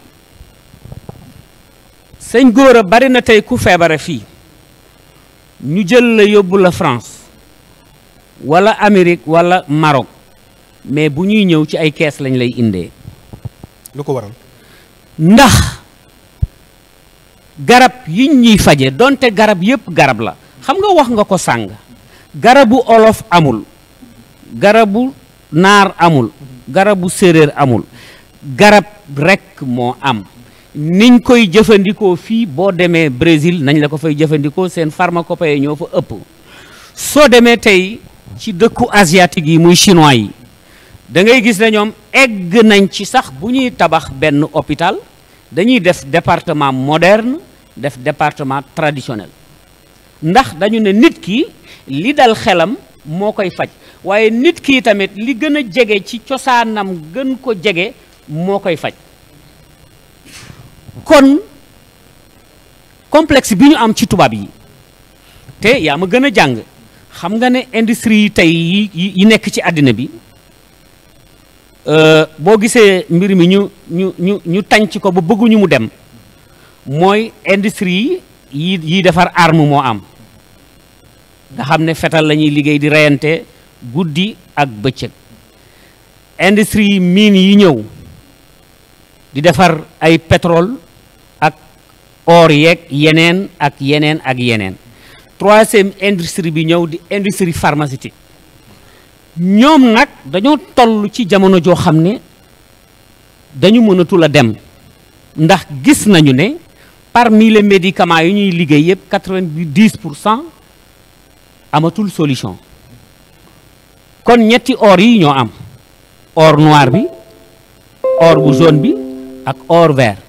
sëñ Gora bari na tey ku feebare fii ñu jël la yóbbu la France wala Amérique wala Maroc mais bu ñuy ñëw ci ay kees lañ lay indee. lu ko waral. ndax garab yi ñuy faje donte garab yépp garab la xam nga wax nga ko sàng garabu olof amul garabu naar amul garabu séeréer amul garab rekk moo am niñ koy jëfandikoo fii boo demee Brésil nañ la ko fay jëfandikoo seen pharmacopée ñoo fa ëpp soo demee tey ci dëkku asiatique yi muy chinois yi da ngay gis ne ñoom egg nañ ci sax bu ñuy tabax benn hôpital dañuy def département moderne def département traditionnel ndax dañu ne nit ki li dal xelam moo koy faj waaye nit ki tamit li gën a jege ci cosaanam gën ko jege moo koy faj kon complexe bi ñu am ci tubaab yi te yaa ma gën a jàng xam nga ne industrie yi tey yi nekk ci àddina bi boo gisee mbir mi ñu tànc ko ba bëgguñu mu dem mooy industrie yi defar arme moo am nga xam ne fetal la ñuy liggéey di reyante guddi ak bëccëg industrie yi mine yi ñëw di defar ay pétrole ak or yeeg yeneen ak yeneen ak yeneen troisième industrie bi ñëw di industrie pharmaceutique ñoom nag dañoo toll ci jamono joo xam ne dañu mënatul a dem ndax gis nañu ne parmi les médicaments yu ñuy liggéey yëpp 90% amatul solution kon ñetti or yi ñoo am or noir bi or bu jaune bi ak or vert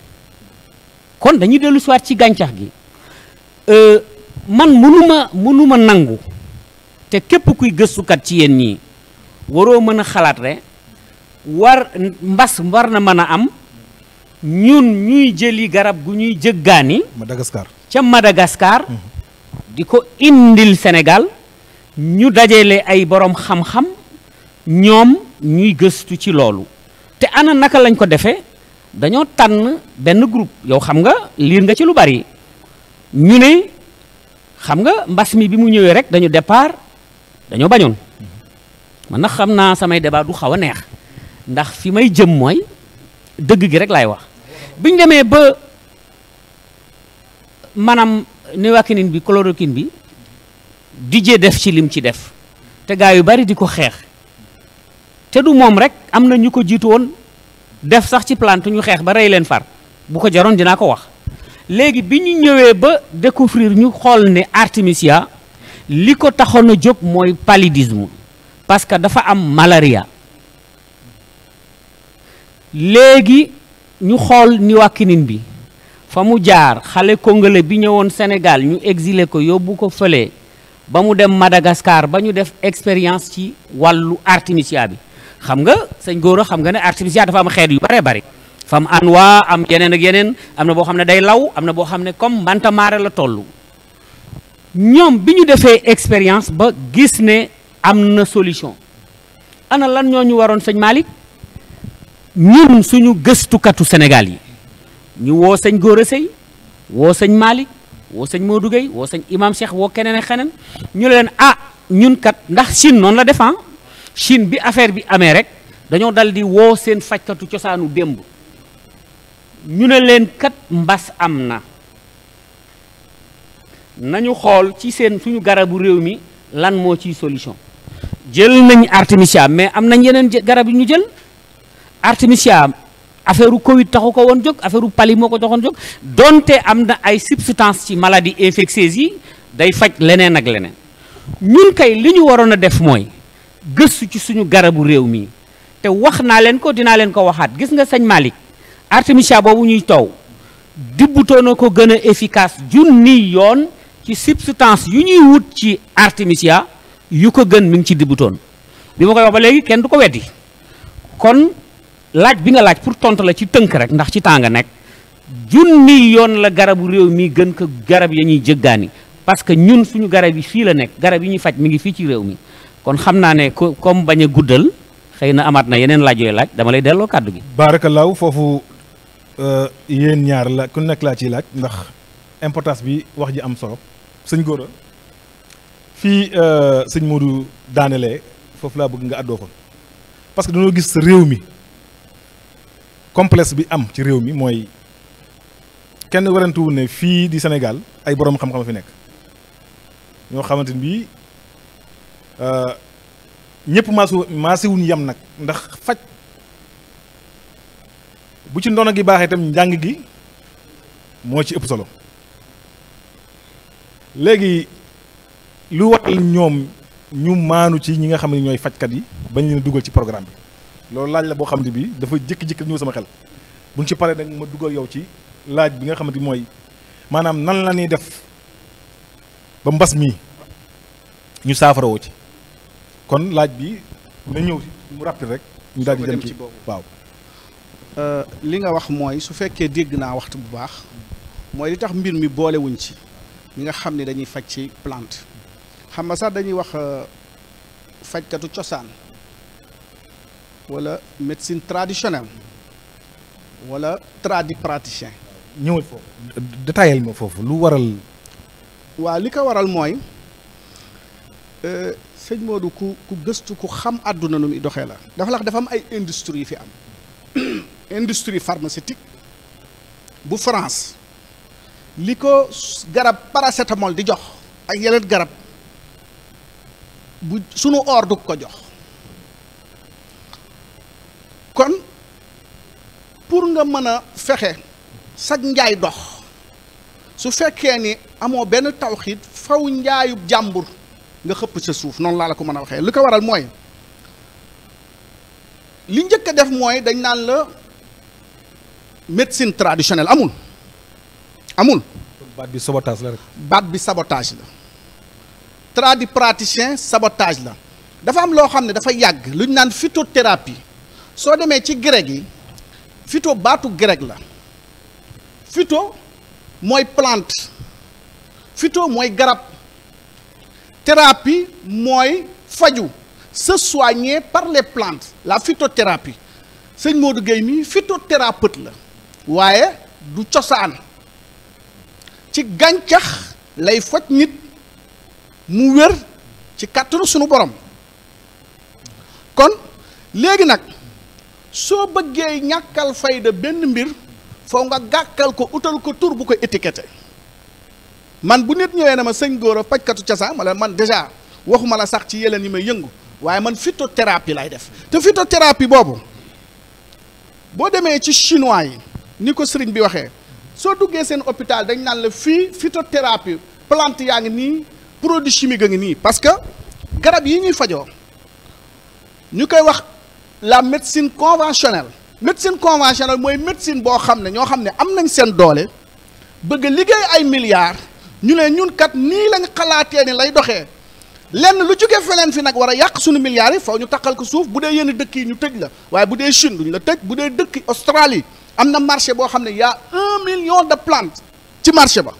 kon dañuy dellu si waat ci gàncax gi man mënuma nangu te képp kuy gëstukat ci yéen ñii waroo mën a xalaat rek mbas war na mën a am ñun ñuy jëli garab gu ñuy jëggaani Madagascar ca Madagascar di ko indil Sénégal ñu dajale ay borom xam-xam ñoom ñuy gëstu ci loolu te ana naka lañ ko defee dañoo tànn benn groupe yow xam nga liir nga ci lu bari ñu ne xam nga mbas mi bi mu ñëwee rek dañu départ dañoo bañoon man nag xam naa samay débat du xaw a neex ndax fi may jëm mooy dëgg gi rek laay wax biñ demee ba maanaam niwakinine bi chloroquine bi dijee def ci lim ci def te gaa yu bari di ko xeex te du moom rek am na ñu ko jiitu woon def sax ci plante ñu xeex ba rey leen far bu ko jaroon dinaa ko wax léegi bi ñu ñëwee ba découvrir ñu xool ne artémisia li ko taxoon a jóg mooy paludisme parce que dafa am malaria léegi ñu xool niwakinine bi fa mu jaar xale congolais bi ñëwoon Sénégal ñu exilé ko yóbbu ko fële ba mu dem Madagascar ba ñu def expérience ci wàllu artémisia bi xam nga sëñ Gora xam nga ne artémisia dafa am xeet yu bare bari fa am anwa am yeneen ak yeneen am na boo xam ne day law am na boo xam ne comme mbantamaare la toll ñoom bi ñu defee expérience ba gis ne am na solution ana lan ñoo ñu waroon sëñ Malick ñun suñu gëstukatu Sénégal yi ñu woo sëñ Gora Seye woo sëñ Malick woo sëñ Modou Gueye woo sëñ Imam Cheikh woo keneen ak xeneen ñu leen ñun kat ndax Chine noonu la defan Chine bi affaire bi amee rek dañoo dal di woo seen fajkatu cosaanu démb ñu ne leen kat mbas am na nañu xool ci suñu garabu réew mi lan moo ciy solution jël nañ artémisia mais am nañ yeneen garab yu ñu jël artémisia affaire u Covid taxu ko woon jóg affaire u pali moo ko doxoon jóg donte am na ay substance ci maladie infectieuse yi day faj leneen ak leneen ñun kay li ñu waroon a def mooy gëstu ci suñu garabu réew mi te wax naa leen ko dinaa leen ko waxaat gis nga sëñ Malick artémisia boobu ñuy taw dibbutoo na ko gën a efficace junni yoon ci substance yu ñuy wut ci artémisia yu ko gën mi ngi ci dibbutoon bi ma koy wax ba léegi kenn du ko weddi kon laaj bi nga laaj pour tontu la ci tënk rek ndax ci temps nga nekk junni yoon la garabu réew mi gën ko garab ya ñuy jëggaani parce que ñun suñu garab yi fii la nekk garab yi ñuy faj mi ngi fii ci réew mi kon xam naa ne comme bañ a guddal xëy na amaat na yeneen laaj yooyu laaj dama lay delloo kàddu gi. baarakallaahu foofu yéen ñaar la ku nekk laa ciy laaj ndax importance bi wax ji am solo sëñ Gora fii sëñ Modou daanelee foofu laa bëgg nga àddoo ko parce que dañoo gis réew mi complexe bi am ci réew mi mooy kenn warantuwul ne fii di Sénégal ay boroom xam-xam fi nekk ñoo xamante ni bii ñëpp maasiwuñ yem nag ndax faj bu ci ndono gi baaxee itam njàng gi moo ci ëpp solo léegi lu waral ñoom ñu maanu ci ñi nga xam ne ñooy fajkat yi bañ leen dugal ci programme bi loolu laaj la boo xam ne bi dafa jékki-jékki ñëw sama xel buñ ci paree nag ma dugal yow ci laaj bi nga xamante mooy maanaam nan la ñuy def ba mbas mii ñu saafarawoo ci kon laaj bi na ñëw si mu rapide rek ñu daal di dem ci waaw li nga wax mooy su fekkee dégg naa waxtu bu baax mooy li tax mbir mi boolewuñ ci ñi nga xam ne dañuy faj ci plante xam nga sax dañuy wax fajkatu cosaan wala médecine traditionnelle wala tradipraticien. ñëwal foofu détaillé ma foofu lu waral. waaw li ko waral mooy sëñ Modou ku gëstu ku xam àdduna nu muy doxee la. dafa am ay industrie yu fi am industrie pharmaceutique bu France li ko garab paracétamol di jox ak yeneen garab bu sunu or du ko jox kon pour nga mën a fexe sag njaay dox su fekkee ni amoo benn tawxiit faw njaayub jàmbur nga xëpp sa suuf noonu laa la ko mën a waxee li ko waral mooy li njëkk a def mooy dañ naan la médecine traditionnelle amul baat bi sabotage la rek. baat bi sabotage la tradipraticien sabotage la dafa am loo xam ne dafa yàgg lu ñu naan phytothérapie soo demee ci grec yi phyto baatu grec la phyto mooy plante phyto mooy garab thérapie mooy faju se soigner par les plantes la phytothérapie sëñ Modou Gueye mi phytothérapeute la waaye du cosaan ci gàncax lay faj nit mu wér ci kàttanu sunu borom kon léegi nag soo bëggee ñàkkal fayda benn mbir foo nga gàkkal ko utal ko tur bu ko étiqueté man bu nit ñëwee na ma sëñ Gora fajkatu cosaan wala man déjà waxuma la sax ci yeleen yi may yëngu waaye man phytothérapie lay def te phytothérapie boobu boo demee ci chinois yi ni ko sëriñ bi waxee soo duggee seen hôpital dañ naan la fii phytothérapie plante yaa ngi nii produit chimique a ngi nii parce que garab yi ñuy fajoo ñu koy wax la médecine conventionnelle mooy médecine boo xam ne ñoo xam ne am nañ seen doole bëgg liggéey ay milliards ñu ne ñun kat nii lañ xalaatee ni lay doxee lenn lu jóge feneen fi nag war a yàq suñu milliards yi faw ñu takkal ko suuf bu dee yenn dëkk yi ñu tëj la waaye bu dee Chine duñ la tëj bu dee dëkk Australie am na marché boo xam ne y a 1 million de plantes ci marché ba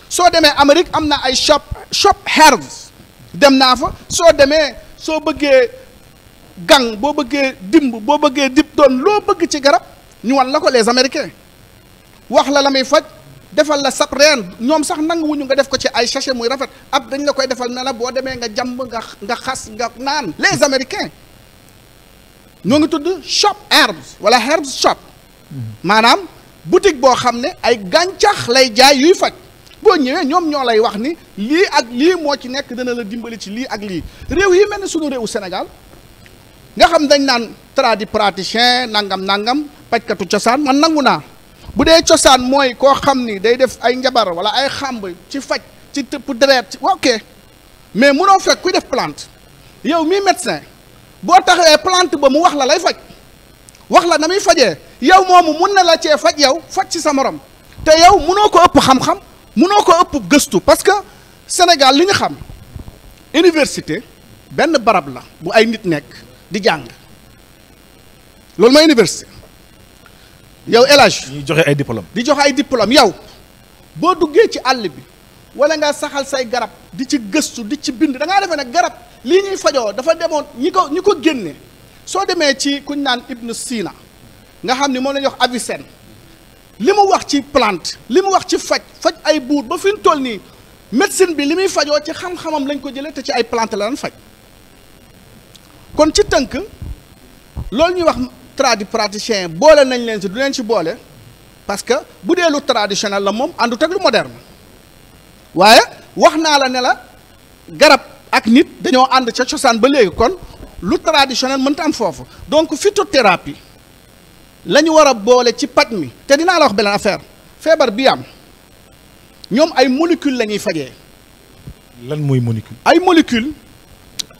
soo demee Amérique am na ay shop herbs dem naa fa soo demee soo bëggee gang boo bëggee dimb boo bëggee dib doon loo bëgg ci garab ñu wan la ko les Américains wax la muy faj defal la sab reen ñoom sax nanguwuñu nga def ko ci ay sachet muy rafet ab dañ la koy defal ne la boo demee nga jàmb nga xas nga naan les Américains ñoo ngi tudd shop herbs wala herbs shop maanaam boutique boo xam ne ay gàncax lay jaay yuy faj boo ñëwee ñoom ñoo lay wax ni lii ak lii moo ci nekk dana la dimbali ci lii ak lii réew yi mel ni sunu réewu Sénégal nga xam dañ naan tradipraticien nangam pajkatu cosaan man nangu naa bu dee cosaan mooy koo xam ni day def ay njabar wala ay xàmb ci faj ci tëpp deret ci ok mais munoo fekk kuy def plante yow mii médecin boo taxawee plante ba mu wax la lay faj wax la na muy fajee yow moomu mun na la cee faj yow faj ci sa morom te yow munoo ko ëpp xam-xam munoo ko ëpp gëstu parce que Sénégal li ñu xam université benn barab la bu ay nit nekk di jàng loolu mooy université yow élage ñuy joxe ay diplôme di joxe ay diplôme yow boo duggee ci àll bi wala nga saxal say garab di ci gëstu di ci bind da ngaa defee ne garab lii ñuy fajoo dafa demoon ñi ko génne soo demee ci kuñ naan Ibn Sina nga xam ni moom la ñuy wax Avicenne li mu wax ci plante li mu wax ci faj ay buur ba fi ñu toll nii médecine bi li muy fajoo ci xam-xamam lañ ko jëlee te ci ay plante la daan faj kon ci tënk loolu ñuy wax tradipraticien boole nañ leen si du leen ci boole parce que bu dee lu traditionnel la moom àndut ak lu moderne waaye wax naa la ne la garab ak nit dañoo ànd ca cosaan ba léegi kon lu traditionnel mënta am foofu donc phytothérapie la ñu war a boole ci paj mi te dinaa la wax beneen affaire feebar bi am ñoom ay molécule la ñuy fajee. lan mooy molécule. ay molécule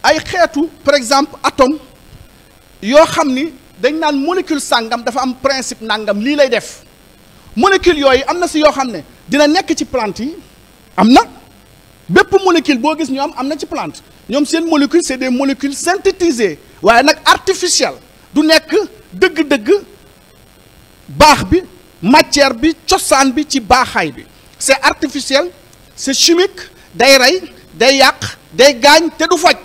ay xeetu par exemple atome yoo xam ni dañ naan molécule sàngam dafa am principe nangam lii lay def molécule yooyu am na si yoo xam ne dina nekk ci plante yi am na bépp molécule boo gis ñu am na ci plante ñoom seen molécule c'est des molécules synthétisées waaye nag artificielles du nekk dëgg-dëgg baax bi matière bi cosaan bi ci baaxaay bi c'est artificiel c'est chimique day rey day yàq day gaañ te du faj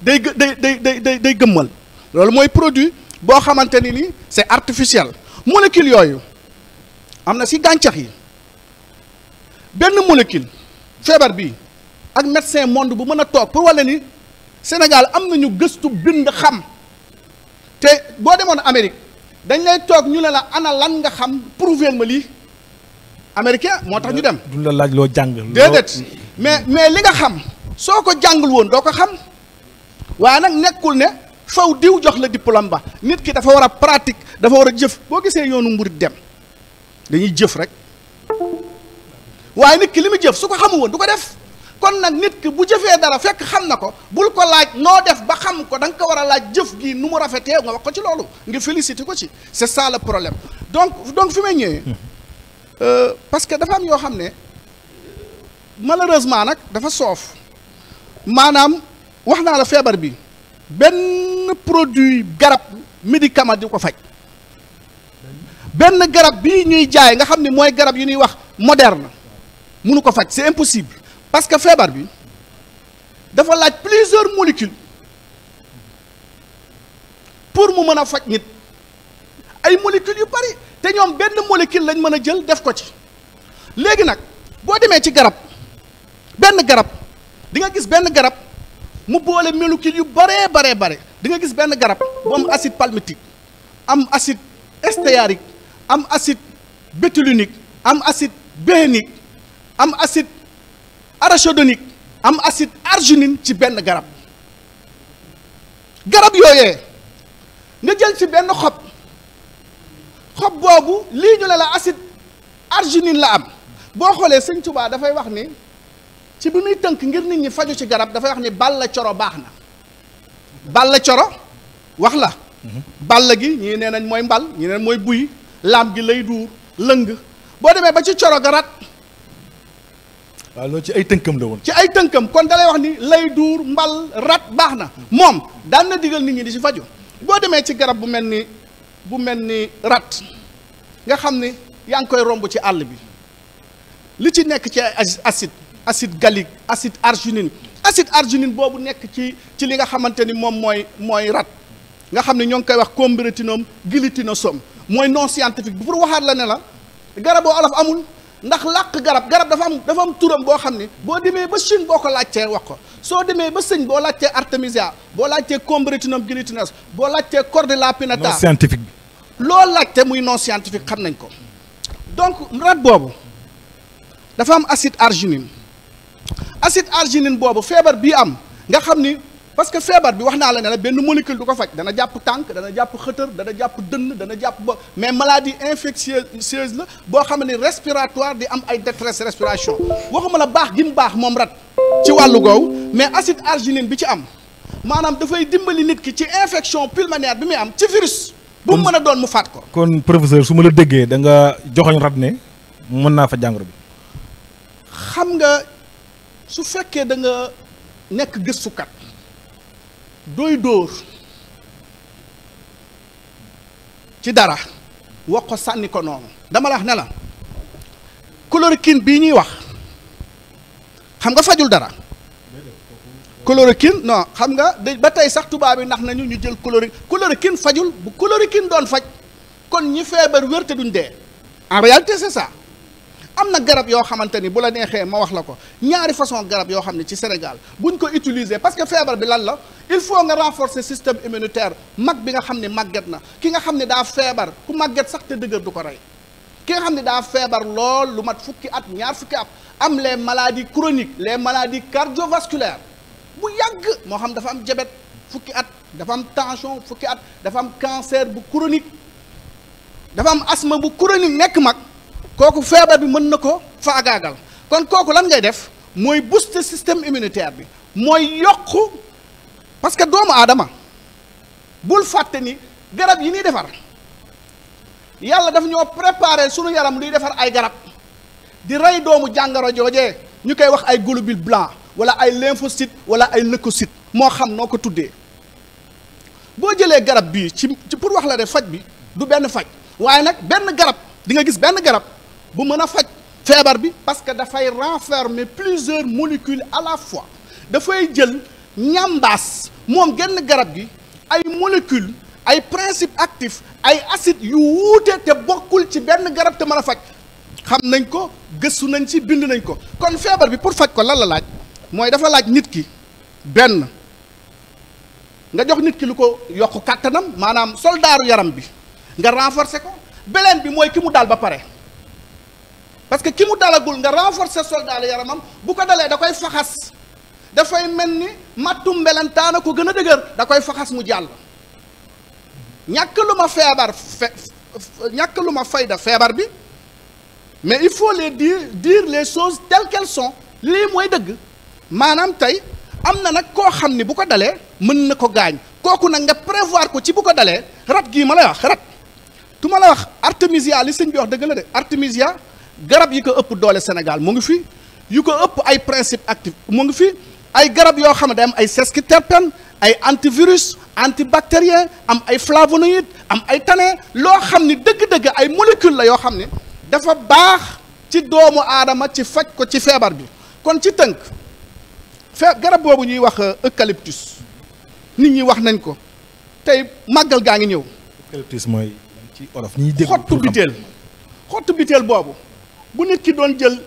day gëmmal loolu mooy produit boo xamante ni nii c'est artificiel molécule yooyu am na ci gàncax yi benn molécule feebar bi ak médecin monde bu mën a toog pour walla ni Sénégal am nañu gëstu bind xam te boo demoon Amérique dañ lay toog ñu ne la ana lan nga xam prouver ma lii américain moo tax ñu dem. du la laaj loo jàng. déedéet mais li nga xam soo ko jàngul woon doo ko xam waaye nag nekkul ne faw diw jox la diplôme ba nit ki dafa war a pratique dafa war a jëf boo gisee yoonu mburit dem dañuy jëf rek waaye nit ki li mu jëf su ko xamul woon du ko def kon nag nit ki bu jëfee dara fekk xam na ko bul ko laaj noo def ba xam ko da nga ko war a laaj jëf gi nu mu rafetee nga wax ko ci loolu nga féliciter ko ci c'est ça le problème donc fi may ñëwee parce que dafa am yoo xam ne malheureusement nag dafa soof maanaam wax naa la feebar bi benn produit garab médicament di ko faj benn garab bii ñuy jaay nga xam ne mooy garab yu ñuy wax moderne mënu ko faj c'est impossible parce que feebar bi dafa laaj plusieurs molécules pour mu mën a faj nit ay molécules yu bari te ñoom benn molécule lañ mën a jël def ko ci léegi nag boo demee ci garab benn garab di nga gis benn garab mu boole molécules yu bare di nga gis benn garab bu am acide palmitique am acide stéarique am acide bétulinique am acide béhénique am acide arachidonique am acide arginine ci benn garab yooyee nga jël ci benn xob boobu lii ñu ne la acide arginine la am boo xoolee Sëñ Tuubaa dafay wax ni ci bi muy tënk ngir nit ñi faju ci garab dafay wax ni balla coro baax na balla coro wax la balla gi ñii nee nañ mooy mbal ñii neen mooy buy laam gi lay duur lëng boo demee ba ci coro ga rat waaw loolu ci ay tënkam la woon ci ay tënkam kon dalay wax ni lay duur mbal rat baax na moom daan na digal nit ñi di ci faju boo demee ci garab bu mel ni rat nga xam ni yaa ngi koy romb ci àll bi li ci nekk ci acide gallique acide arginine boobu nekk ci li nga xamante ni moom mooy rat nga xam ne ñoo ngi koy wax Combretinum glutinosum mooy non scientifique bi pour waxaat la ne la garaboo olof amul ndax làq garab dafa am turam boo xam ni boo demee ba Chine boo ko laajtee wax ko soo demee ba sëñ boo laajtee artemisia boo laajtee Combretinum glutinosum boo laajtee Cordula pinnata non scientifique bi loolu laajte muy non scientifique xam nañ ko donc rat boobu dafa am acide arginine boobu feebar bii am nga xam ni parce que feebar bi wax naa la ne la benn molécule du ko faj dana jàpp tànk dana jàpp xëtër dana jàpp dënn dana jàpp bo mais maladie infectieuse la boo xam ne respiratoire di am ay détresse respiration waxuma la baax gi mu baax moom rat ci wàllu goowu mais acide arginine bi ci am maanaam dafay dimbali nit ki ci infection pulmonaire bi muy am ci virus bu mu mën a doon mu faat ko kon professeur su ma la déggee da nga joxoñ rat ne mën naa fa jàngoro bi xam nga su fekkee da nga nekk gëstukat dooy dóor ci dara wax ko sànni ko noonu dama la wax ne la chloroquine bii ñuy wax xam nga fajul dara chloroquine non xam nga ba tey sax tubaab yi nax nañu ñu jël chloroquine fajul bu chloroquine doon faj kon ñi feebar wér te duñ dee en réalité c'est ça. am na garab yoo xamante ni bu la neexee ma wax la ko ñaari façon garab yoo xam ne ci Sénégal buñ ko utiliser parce que feebar bi lan la il faut nga renforcer système immunitaire mag bi nga xam ne màgget na ki nga xam ne daa feebar ku màgget sax te dëgër du ko rey ki nga xam ne daa feebar lool lu mat fukki at ñaar fukki at am les maladies chroniques les maladies cardiovasculaires bu yàgg moo xam dafa am diabète fukki at dafa am tension fukki at dafa am cancer bu chronique dafa am asthme bu chronique nekk mag kooku feebar bi mën na ko faagaagal kon kooku lan ngay def mooy booster système immunitaire bi mooy yokku parce que doomu aadama bul fàtte ni garab yi ñuy defar yàlla daf ñoo préparer sunu yaram luy defar ay garab di rey doomu jàngoro joojee ñu koy wax ay globules blancs wala ay lymphocytes wala ay leucocytes moo xam noo ko tuddee boo jëlee garab bii ci pour wax la de faj bi du benn faj waaye nag benn garab di nga gis benn garab bu mën a faj feebar bi parce que dafay renfermer plusieurs molécules à la fois dafay jël ñambaas moom genn garab gi ay molécules ay principes actifs ay acides yu wuute te bokkul ci benn garab te mën a faj xam nañ ko gëstu nañ ci bind nañ ko kon feebar bi pour faj ko lan la laaj mooy dafa laaj nit ki benn nga jox nit ki lu ko yokk kàttanam maanaam soldaaru yaram bi nga renforcer ko beleen bi mooy ki mu dal ba pare parce que ki mu dalagul nga renforcer soldaaru yaramam bu ko dalee da koy faxas dafay mel ni mattum mbelantaana ko gën a dëgër da koy faxas mu jàll ñàkk lu ma feebar ñàkk lu ma fayda feebar bi mais il faut les dire les choses telles qu'elles sont lii mooy dëgg maanaam tey am na nag koo xam ni bu ko dalee mën na ko gaañ kooku nag nga prévoir ko ci bu ko dalee rat gii ma lay wax rat tu ma la wax artémisia li sëñ bi wax dëgg la de artémisia garab yi ko ëpp doole Sénégal mu ngi fi yu ko ëpp ay principe actif mu ngi fi ay garab yoo xam ne day am ay sesquiterpènes ay antivirus antibactérien am ay flavonoïdes am ay tanins loo xam ni dëgg-dëgg ay molécules la yoo xam ne dafa baax ci doomu aadama ci faj ko ci feebar bi kon ci tënk garab boobu ñuy wax eucalyptus nit ñi wax nañ ko tey màggal gaa ngi ñëw. eucalyptus mooy ci olof ñiy dégg xottu biteel boobu bu nit ki doon jël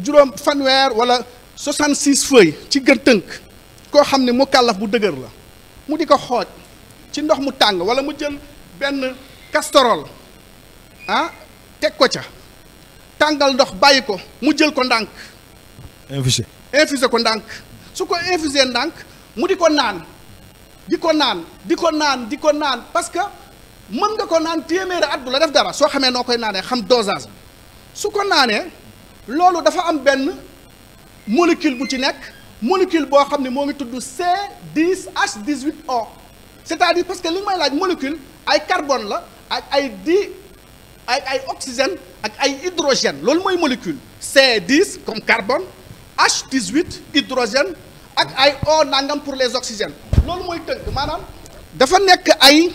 juróom fanweer wala 66 feuilles ci gën tënk koo xam ne mu kàllaf bu dëgër la mu di ko xooj ci ndox mu tàng wala mu jël benn castorol teg ko ca tàngal ndox bàyyi ko mu jël ko ndànk infusé ko ndànk su ko infusé ndànk mu di ko naan di ko naan parce que mën nga ko naan téeméeri at du la def dara soo xamee noo koy naanee xam dosage bi su ko naanee loolu dafa am benn molécule bu ci nekk molécule boo xam ne moo ngi tudd C10H18O c'est-à-dire parce que li may laaj molécule ay carbone la ak ay oxygène ak ay hydrogène loolu mooy molécule C10 comme carbone H18 hydrogène ak ay O nangam pour les oxygènes loolu mooy tënk maanaam dafa nekk ay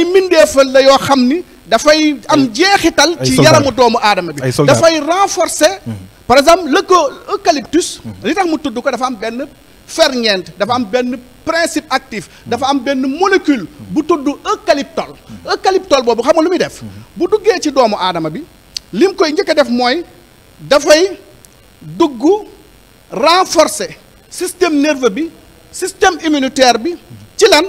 mbindeefal la yoo xam ni dafay am jeexital ci yaramu doomu aadama bi dafay renforcer par exemple l'eucalyptus li tax mu tudd ko dafa am benn ferñeent dafa am benn principe actif dafa am benn molécule bu tudd eucalyptol boobu xam nga lu muy def bu duggee ci doomu aadama bi lim koy njëkk a def mooy dafay dugg renforcer système nerveux bi système immunitaire bi ci lan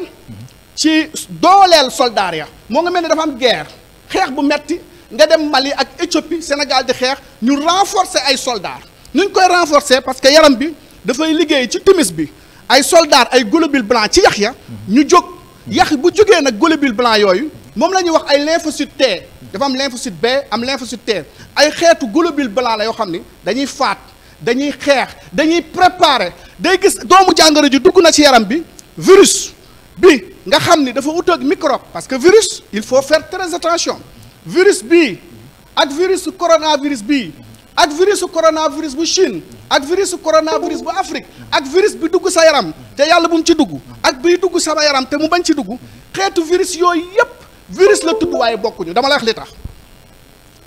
ci dooleel soldaar ya moo nga mel ne dafa am guerre xeex bu metti nga dem Mali ak Éthiopie Sénégal di xeex ñu renforcer ay soldats ñu koy renforcer parce que yaram bi dafay liggéey ci timis bi ay soldats ay globules blancs ci yax ya ñu jóg yax bu jógee nag globules blancs yooyu moom la ñuy wax ay lymphocytes T dafa am lymphocyte B am lymphocyte T ay xeetu globules blancs la yoo xam ni dañuy faat dañuy xeex dañuy préparer day gis doomu jàngoro ji dugg na ci yaram bi virus bi nga xam ni dafa utoog microbe parce que virus il faut faire très attention virus bii ak virus coronavirus bii ak virus coronavirus bu Chine ak virus coronavirus bu Afrique ak virus bi dugg sa yaram te yàlla bu mu ci dugg ak biy dugg sama yaram te mu bañ ci dugg xeetu virus yooyu yépp virus la tudd waaye bokkuñu dama la wax li tax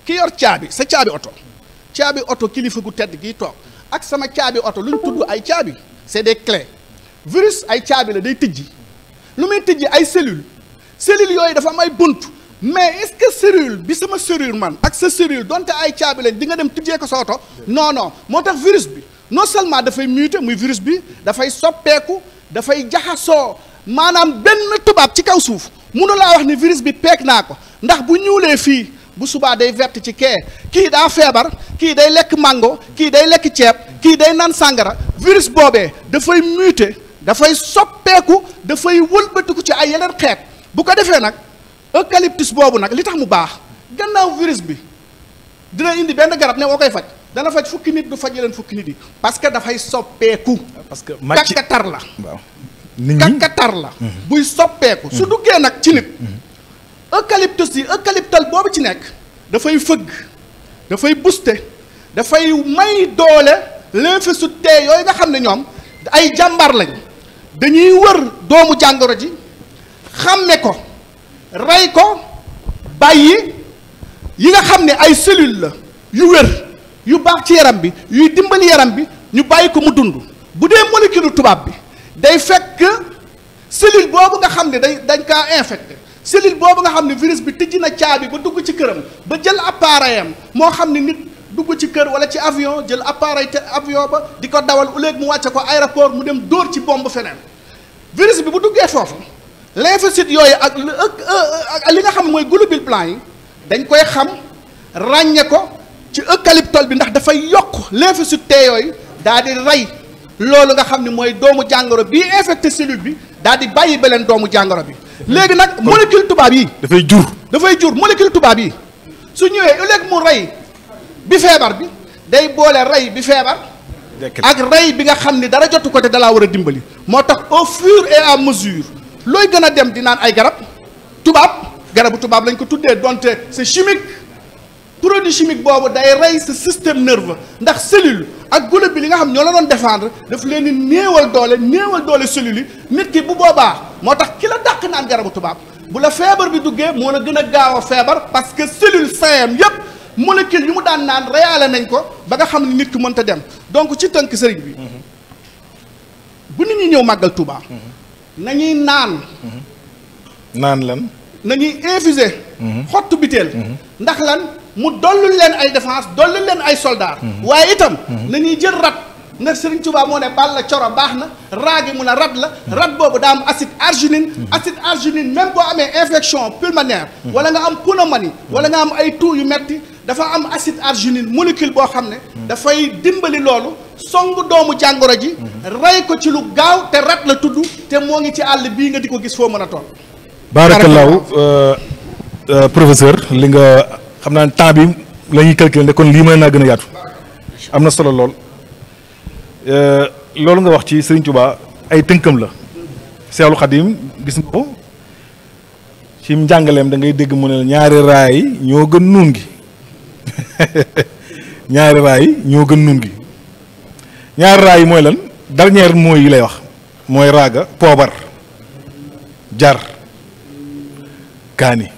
ki yor caabi sa caabi oto kilifa gu tedd gii toog ak sama caabi oto lu ñu tudd ay caabi c'est des clés virus ay caabi la day tijji lu muy tijji ay cellules cellule yooyu dafa am ay bunt mais est-ce que cellule bi sama cellule man ak sa cellule donte ay caabi lañ di nga dem tijjee ko sa oto non non moo tax virus bi non seulement dafay muter muy virus bi dafay soppeeku dafay jaxasoo maanaam benn tubaab ci kaw suuf mënu laa wax ni virus bi peeg naa ko ndax bu ñuulee fii bu subaa day vert ci kii daa feebar kii day lekk mango kii day lekk ceeb kii day naan sàngara virus boobee dafay muter dafay soppeeku dafay wëlbatiku ci ay yeneen xeet bu ko defee nag eucalyptus boobu nag li tax mu baax gannaaw virus bi dina indi benn garab ne woo koy faj dana faj fukki nit du faj yeneen fukki nit yi parce que dafay soppeeku. parce que kakkatar la. waaw nit ñi kakkatar la. buy soppeeku. su duggee nag ci nit. eucalyptus yi eucalyptal boobu ci nekk dafay fëgg dafay booster dafay may doole lymphocytes T yooyu nga xam ne ñoom ay jàmbaar lañ dañuy wër doomu jàngoro ji xàmme ko rey ko bàyyi yi nga xam ne ay cellules la yu wér yu baax ci yaram bi yuy dimbali yaram bi ñu bàyyi ko mu dund bu dee molécule tubaab bi day fekk cellule boobu nga xam ne dañ kaa infecté cellule boobu nga xam ne virus bi tijji na caabi ba dugg ci këram ba jël appareil am moo xam ne nit dugg ci kër wala ci avion jël appareil te avion ba di ko dawal au lieu mu wàcce ko aéroport mu dem dóor ci bombe feneen virus bi bu duggee foofu lymphocytes yooyu ak li nga xam ne mooy globules blancs yi dañ koy xam ràññe ko ci eucalyptol bi ndax dafay yokk lymphocytes T yooyu daal di rey loolu nga xam ne mooy doomu jàngoro bii infecté cellule bi daal di bàyyi beleen doomu jàngoro bi léegi nag molécule tubaab yi dafay jur molécule tubaab yi su ñëwee au lieu que mu rey bi feebar bi day boole rey bi feebar ak rey bi nga xam ni dara jotu ko te dalaa war a dimbali moo tax au fur et à mesure looy gën a dem di naan ay garabu tubaab lañ ko tuddee donte c'est chimique produit chimique boobu day rey sa système nerveux ndax cellule ak globule li nga xam ñoo la doon défendre daf leen di néewal doole cellules yi nit ki bu boobaa moo tax ki la dàq naan garabu tubaab bu la feebar bi duggee moo la gën a gaaw a feebar parce que cellule saine yépp molécule yu mu daan naan reyaale nañ ko ba nga xam ne nit ki mënta dem donc ci tënk sëriñ bi bu nit ñi ñëw màggal Touba nañuy naan lan nañuy infuser xottu biteel ndax lan mu dollu leen ay défense dollu leen ay soldats waaye itam nañuy jël rat ndax Sëriñ Tuubaa moo ne bal la coro baax na raagi mun a rat la rat boobu daa am acide arginine même boo amee infection pulmonaire wala nga am pneumonie wala nga am ay toux yu metti dafa am acide arginine molécule boo xam ne dafay dimbali loolu song doomu jàngoro ji rey ko ci lu gaaw te rat la tudd te moo ngi ci àll bii nga di ko gis foo mën a toll baarakallaahu professeur li nga xam naa temps bi la ñuy calculer kon lii mën naa gën a yaatu am na solo lool loolu nga wax ci Sëriñ Tuubaa ay tënkam la Seexul Xadiim gis nga ko ci njàngaleem da ngay dégg mu ne la ñaari raay ñoo gën nuun gi ñaari raay ñoo gën nuun gi ñaari raay yi mooy lan dernier mooy yi lay wax mooy raaga poobar jar kaani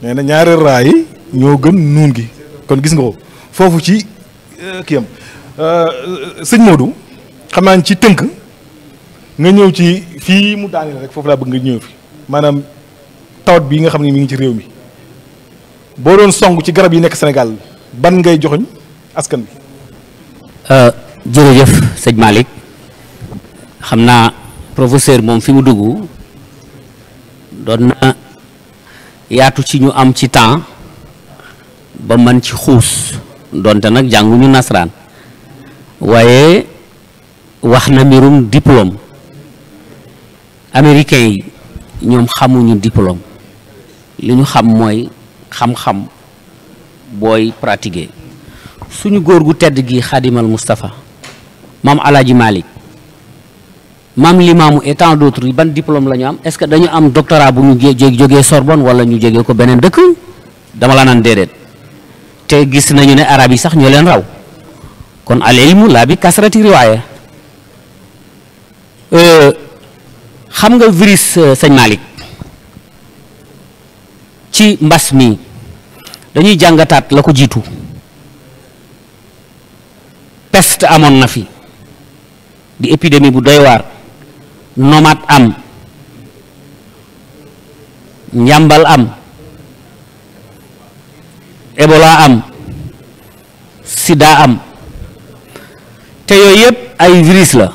nee na ñaari raay ñoo gën nuun gi kon gis nga ko foofu ci kii am sëñ Modou xam naa ci tënk nga ñëw ci fii mu daaneel rek foofu laa bëgg nga ñëw fi maanaam tawat bii nga xam ne mi ngi ci réew mi boo doon song ci garab yi nekk Sénégal ban ngay joxoñ askan bi jërëjëf sëñ Malick xam naa professeur moom fi mu dugg doon na yaatu ci ñu am ci temps ba mën ci xuus donte nag jànguñu nasaraan waaye wax na mbirum diplôme américain yi ñoom xamuñu diplôme li ñu xam mooy xam-xam booy pratiquer suñu góor gu tedd gi Xaadimal Moustapha maam Alaaji Malick maam Limaamu et tant d'autres yi ban diplôme la ñu am est-ce que dañu am doctorat bu ñu jógee Sorbonne wala ñu jógee ko beneen dëkk dama la naan déedéet te gis nañu ne arab yi sax ñoo leen raw kon al ilmu laa bi kasrati riwaaya xam nga virus sëñ Malick ci mbas mi dañuy jàngataat la ko jiitu peste amoon na fi di épidémie bu doy waar nomade am njàmbal am, Ebola am, Sida am, te yooyu yëpp ay virus la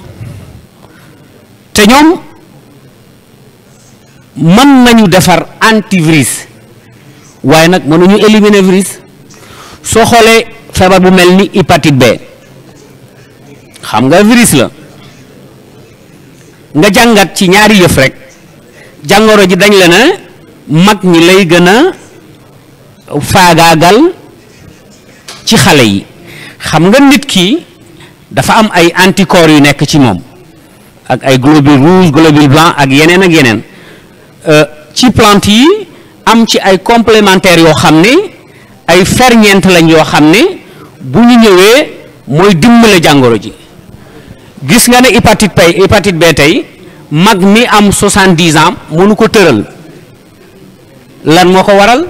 te ñoom mën nañu defar antivirus waaye nag mënuñu éliminer virus. soo xoolee feebar bu mel ni hépatite B xam nga virus la, nga jàngat ci ñaari yëf rek, jàngoro ji dañ la ne mag ñi lay gën a faagaagal ci xale yi. xam nga nit ki dafa am ay anticorps yu nekk ci moom ak ay globules rouges, globules blancs ak yeneen ci plante yi am ci ay complémentaires yoo xam ne ay ferñeent lañ yoo xam ne bu ñu ñëwee mooy dimbale jàngoro ji. gis nga ne hépatite B tey mag mi am 70 ans mënu ko tëral. lan moo ko waral?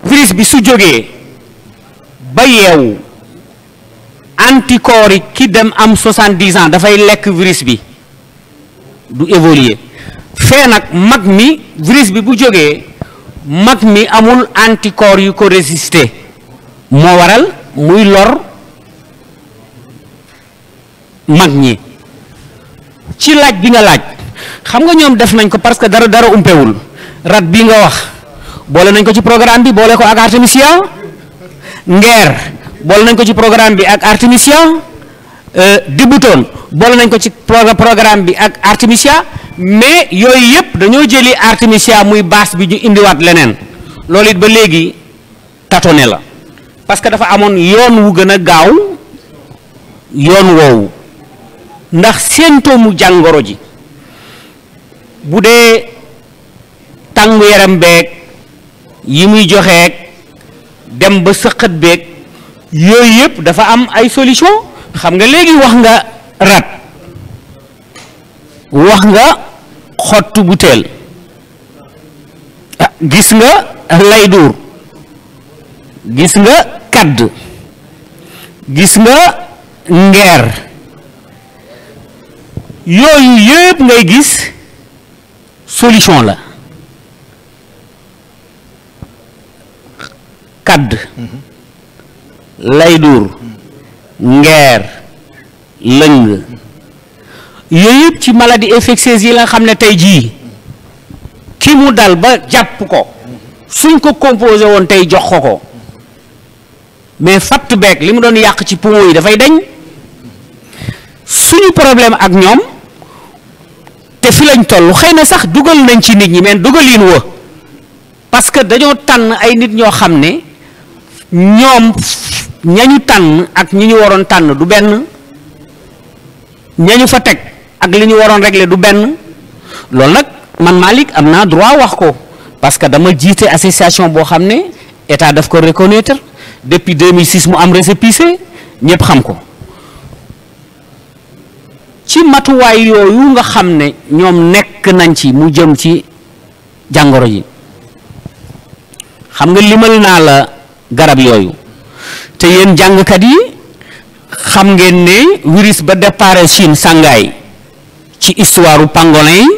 virus bi su jógee ba yeewu anticorps yi ki dem am 70 ans dafay lekk virus bi du évoluer. fee nag mag mi virus bi bu jógee mag mi amul anticorps yu ko résister moo waral muy lor mag ñi. ci laaj bi nga laaj xam nga ñoom def nañ ko parce que dara umpewul. rat bi nga wax boole nañ ko ci programme bi boole ko ak artémisia. ngeer boole nañ ko ci programme bi ak artémisia. dibutoon boole nañ ko ci programme bi ak artémisia. mais yooyu yëpp dañoo jëli artémisia muy base bi ñu indiwaat leneen. loolu it ba léegi tâtonné la parce que dafa amoon yoon wu gën a gaaw yoon woowu ndax symptôme jàngoro ji bu dee tàngu yaram beeg yi muy joxeeg dem ba sëqat beeg yooyu yëpp dafa am ay solution. xam nga léegi wax nga rat, wax nga xottu butéel, gis nga lay duur, gis nga kadd, gis nga ngeer, yooyu yëpp ngay gis solution la. kadd, lay duur, ngeer, lëng, yooyu yëpp ci maladie infectieuse yi la xam ne tey jii ki mu dal ba jàpp ko suñ ko composé woon tey jox ko mais fatt beeg li mu doon yàq ci poumon yi dafay dañ. suñu problème ak ñoom te fi lañ toll xëy na sax dugal nañ ci nit ñi mais dugalin wa parce que dañoo tànn ay nit ñoo xam ne ñoom ñañu tànn ak ñi ñu waroon tànn du benn, ñañu fa teg ak li ñu waroon régler du benn. loolu nag man Malick am naa droit wax ko parce que dama jiite association boo xam ne état daf ko reconnaître depuis 2006 mu am récépissé ñëpp xam ko. ci matuwaay yooyu nga xam ne ñoom nekk nañ ci mu jëm ci jàngoro ji xam nga limal naa la garab yooyu te yéen jàngkat yi xam ngeen ne virus ba départ Chine Shanghai ci histoire pangolin yi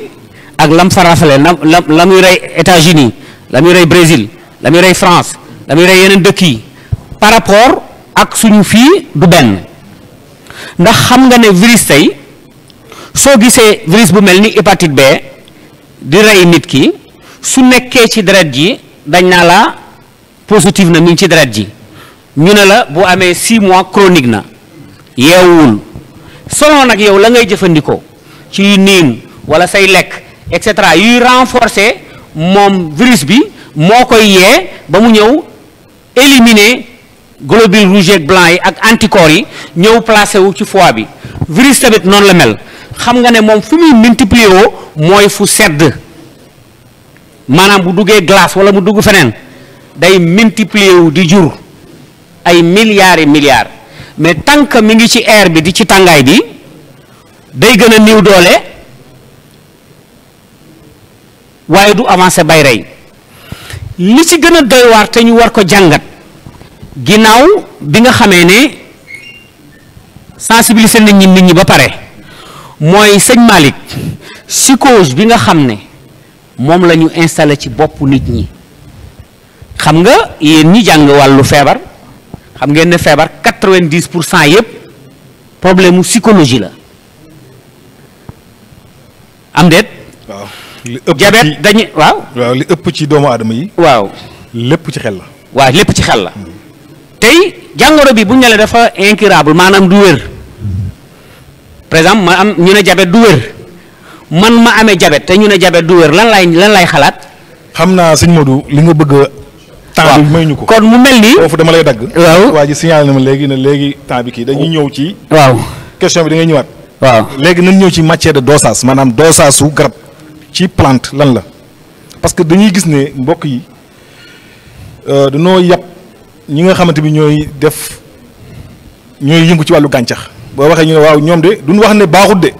ak lam fa rafale la muy rey États-Unis, la muy rey Brésil, la muy rey France, la muy rey yeneen dëkk yi par rapport ak suñu fii du benn. ndax xam nga ne virus tey soo gisee virus bu mel ni hépatite B di rey nit ki su nekkee ci deret ji dañ naa la positif na mi ngi ci deret ji ñu ne la bu amee 6 mois chronique na yeewul selon nag yow la ngay jëfandikoo ci niin wala say lekk et cetera yuy renforcer moom virus bi moo koy yee ba mu ñëw éliminer globules rouges et blancs yi ak anticorps yi ñëw placé wu ci foie bi. virus tamit noonu la mel xam nga ne moom fu muy multiplier woo mooy fu sedd maanaam bu duggee glace wala mu dugg feneen day multiplier wu di jur ay milliards et milliards mais tant que mi ngi ci air bi di ci tàngaay bi day gën a néew doole waaye du avancer bay rey. li ci gën a doy waar te ñu war ko jàngat ginnaaw bi nga xamee ne sensibiliser nañ nit ñi ba pare mooy sëñ Malick psychose bi nga xam ne moom la ñu installé ci boppu nit ñi. xam nga yéen ñi jàng wàllu feebar xam ngeen ne feebar 90% yëpp problème mu psychologie la am déet. waaw li ëpp jabet dañu waaw. waaw li ëpp ci doomu aadama yi. waaw lépp ci xel la. waaw lépp ci xel la. tey jàngoro bi bu ñu ne dafa incurable maanaam du wér par exemple ma am ñu ne jabet du wér man ma amee jabet te ñu ne jabet du wér lan lay xalaat. xam naa sëñ Modou li nga bëgg a. temps bi may ñu ko kon mu mel ni. foofu dama lay dagg. waaw waa ji signalé na ma léegi ne léegi temps bi kii dañuy ñëw ci. waaw question bi da ngay ñëwaat. waaw léegi nañ ñëw ci matière de dosage maanaam dosage su garab ci plante lan la parce que dañuy gis ne mbokk yi dañoo yàpp ñi nga xamante bi ñooy yëngu ci wàllu gàncax boo waxee ñu ne waaw ñoom de duñ wax ne baaxut de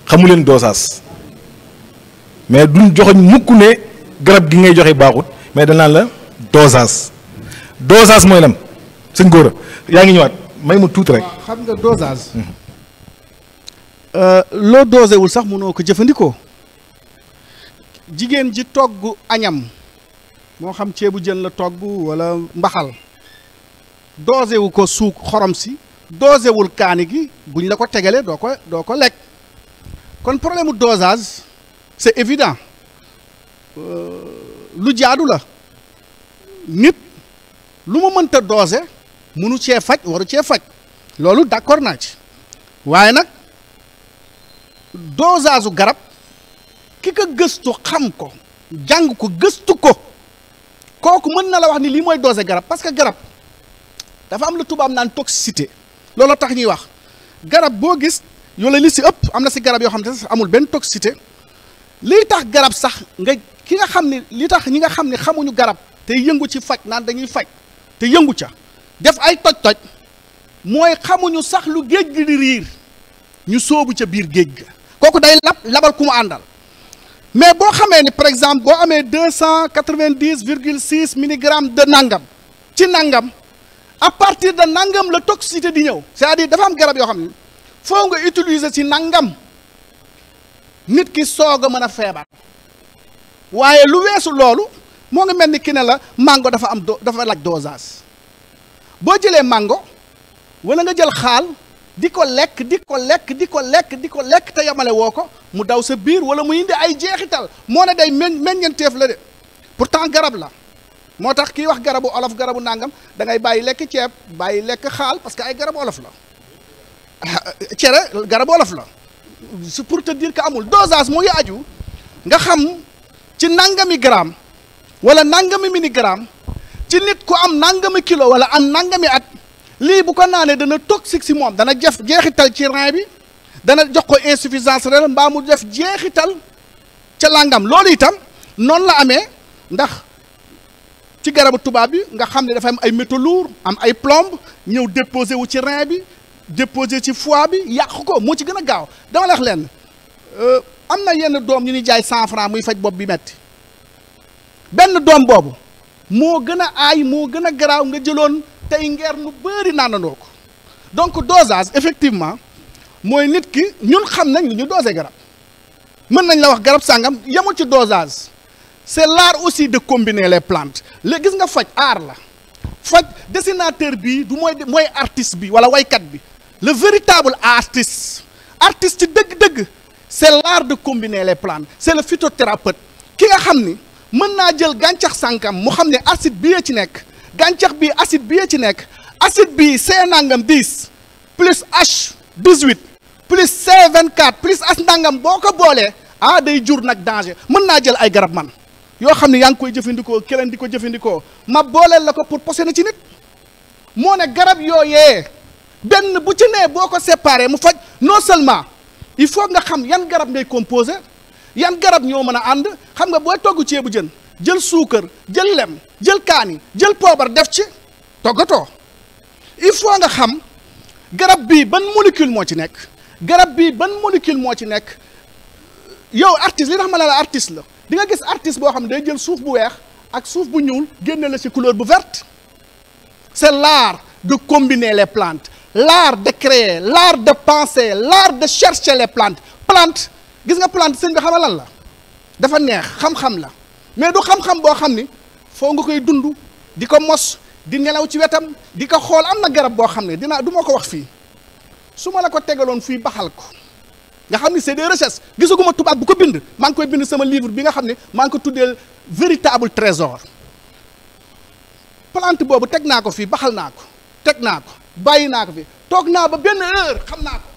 xamu leen dosage mais duñ joxoñ mukk ne garab gi ngay joxe baaxut mais dañ naan la dosage mooy lan sëñ Gora yaa ngi ñëwaat may mu tuuti rek. xam nga dosage. loo dosé wul sax mënoo ko jëfandikoo jigéen ji togg añam moo xam ceebu jën la togg wala mbaxal dosé wu ko suuk xorom si dosé wul kaani gi buñ la ko tegalee doo ko lekk kon problème mu dosage c'est évident lu jaadu la nit lu ma mënta dosé munu cee faj waru cee faj loolu d'accord naa ci waaye nag dosage u garab ki ko gëstu xam ko jàng ko gëstu ko kooku mën na la wax ni lii mooy dosé garab parce que garab dafa am lu tubaab naan toxicité loolu tax ñuy wax garab boo gis yoola li si ëpp am na si garab yoo xam ne sax amul benn toxicité lii tax garab sax nga ki nga xam ne li tax ñi nga xam ne xamuñu garab te yëngu ci faj naan dañuy faj te yëngu ca def ay toj-toj mooy xamuñu sax lu géej gi di riir ñu sóobu ca biir géej ga kooku day labal ku mu àndal mais boo xamee ni par exemple boo amee 290,6 milligrammes de nangam ci nangam à partir de nangam la toxicité di ñëw c'est-à-dire dafa am garab yoo xam ne foo nga utiliser ci nangam nit ki soog a mën a feebar waaye lu weesu loolu moo ngi mel ni ki ne la mango dafa dafa laaj dosage boo jëlee mango wala nga jël xaal di ko lekk te yamale woo ko mu daw sa biir wala mu indi ay jeexital moo ne day meññeenteef la de pourtant garab la moo tax kii wax garabu olof garabu nangam da ngay bàyyi lekk ceeb bàyyi lekk xaal parce que ay garabu olof la cere garabu olof la c'est pour te dire que amul dosage moo ngi aju nga xam ci nangami gramme wala nangami milligramme ci nit ku am nangami kilo wala am nangami at lii bu ko naanee dana toxique si moom dana def jeexital ci rein bi dana jox ko insuffisance rénale mbaa mu def jeexital ca langam loolu itam noonu la amee ndax ci garabu tubaab bi nga xam ne dafa am ay métaux lourds am ay plomb ñëw déposé wu ci rein bi déposé ci foie bi yàq ko moo ci gën a gaaw dama la wax leen am na yenn doom ñu ni jaay 100 francs muy faj bopp bi metti benn doom boobu moo gën a aay moo gën a garaaw nga jëloon tey ngeer mu bëri naanandoo ko donc dosage effectivement mooy nit ki ñun xam nañ lu ñu dosé garab mën nañ la wax garab sàngam yemul ci dosage c'est l'art aussi de combiner les plantes léegi gis nga faj art la faj dessinateur bi du mooy artiste bi wala waykat bi le véritable artiste ci dëgg-dëgg c'est l'art de combiner les plantes c'est le phytothérapeute ki nga xam ni mën naa jël gàncax sànkam mu xam ne acide bi ci nekk gàncax bi acide bi ci nekk acide bi C nangam 10 plus H 18 plus C 24 plus H nangam boo ko boolee day jur nag danger mën naa jël ay garab man yoo xam ne yaa ngi koy jëfandikoo keneen di ko jëfandikoo ma booleel la ko pour posé na ci nit moo ne garab yooyee benn bu ci nee boo ko séparé mu faj non seulement il faut nga xam yan garab ngay composé yan garab ñoo mën a ànd xam nga booy togg ceebu jën jël suukar jël lem jël kaani jël poobar def ci toggatoo il faut nga xam garab bii ban molécule moo ci nekk garab bii ban molécule moo ci nekk yow artiste li tax ma ne la artiste la di nga gis artiste boo xam ne day jël suuf bu weex ak suuf bu ñuul génne la ci couleur bu verte c'est l'art de combiner les plantes l'art de créer l'art de penser l'art de chercher les plantes gis nga plante sëñ bi xam lan la dafa neex xam-xam la mais du xam-xam boo xam ni foo nga koy dund di ko mos di nelaw ci wetam di ko xool. am na garab boo xam ne du ma ko wax fii su ma la ko tegaloon fii baxal ko nga xam ni c'est des recherches gisaguma tubaab bu ko bind. maa ngi koy bind sama livre bi nga xam ne maa ngi ko tuddee véritable trésor. plante boobu teg naa ko fii baxal naa ko teg naa ko bàyyi naa ko fi toog naa ba benn heure xam naa ko.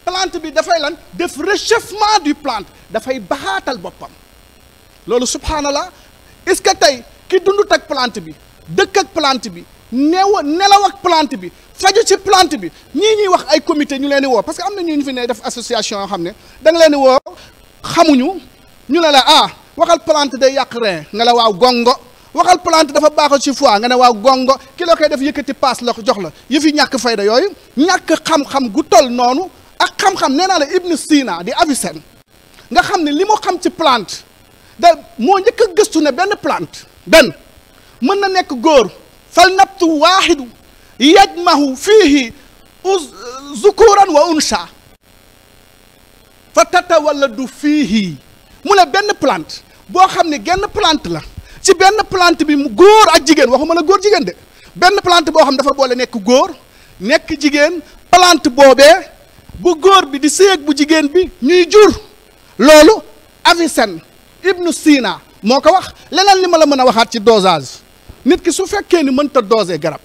plante bi dafay lan def réchauffement du plante dafay baxaatal boppam loolu subhanallah. est-ce que tey ki dundut ak plante bi dëkk ak plante bi nelaw ak plante bi faju ci plante bi ñii ñuy wax ay comité ñu leen di woo parce que am na ñu fi ne def association yoo xam ne da nga leen di woo xamuñu ñu ne la waxal plante day yàq rein nga la waaw gongo waxal plante dafa baaxal ci foie nga ne waaw gongo ki la koy def yëkkati paas la jox la yëfi ñàkk fayda yooyu ñàkk xam-xam gu toll noonu ak xam-xam nee naa la Ibn Sina di Avicenne nga xam ne li mu xam ci plante da moo njëkk a gëstu ne benn plante benn mën na nekk góor fal nabtu waaxidu yajmahu fiihi zukuran wa unsa fa tatawalladu fiihi mu ne benn plante boo xam ne genn plante la ci benn plante bi mu góor ak jigéen waxuma la góor jigéen de benn plante boo xam dafa boole nekk góor nekk jigéen plante boobee bu góor bi di séeg bu jigéen bi ñuy jur loolu Avicenne Ibn Sina moo ko wax. leneen li ma la mën a waxaat ci dosage nit ki su fekkee ni mënta doser garab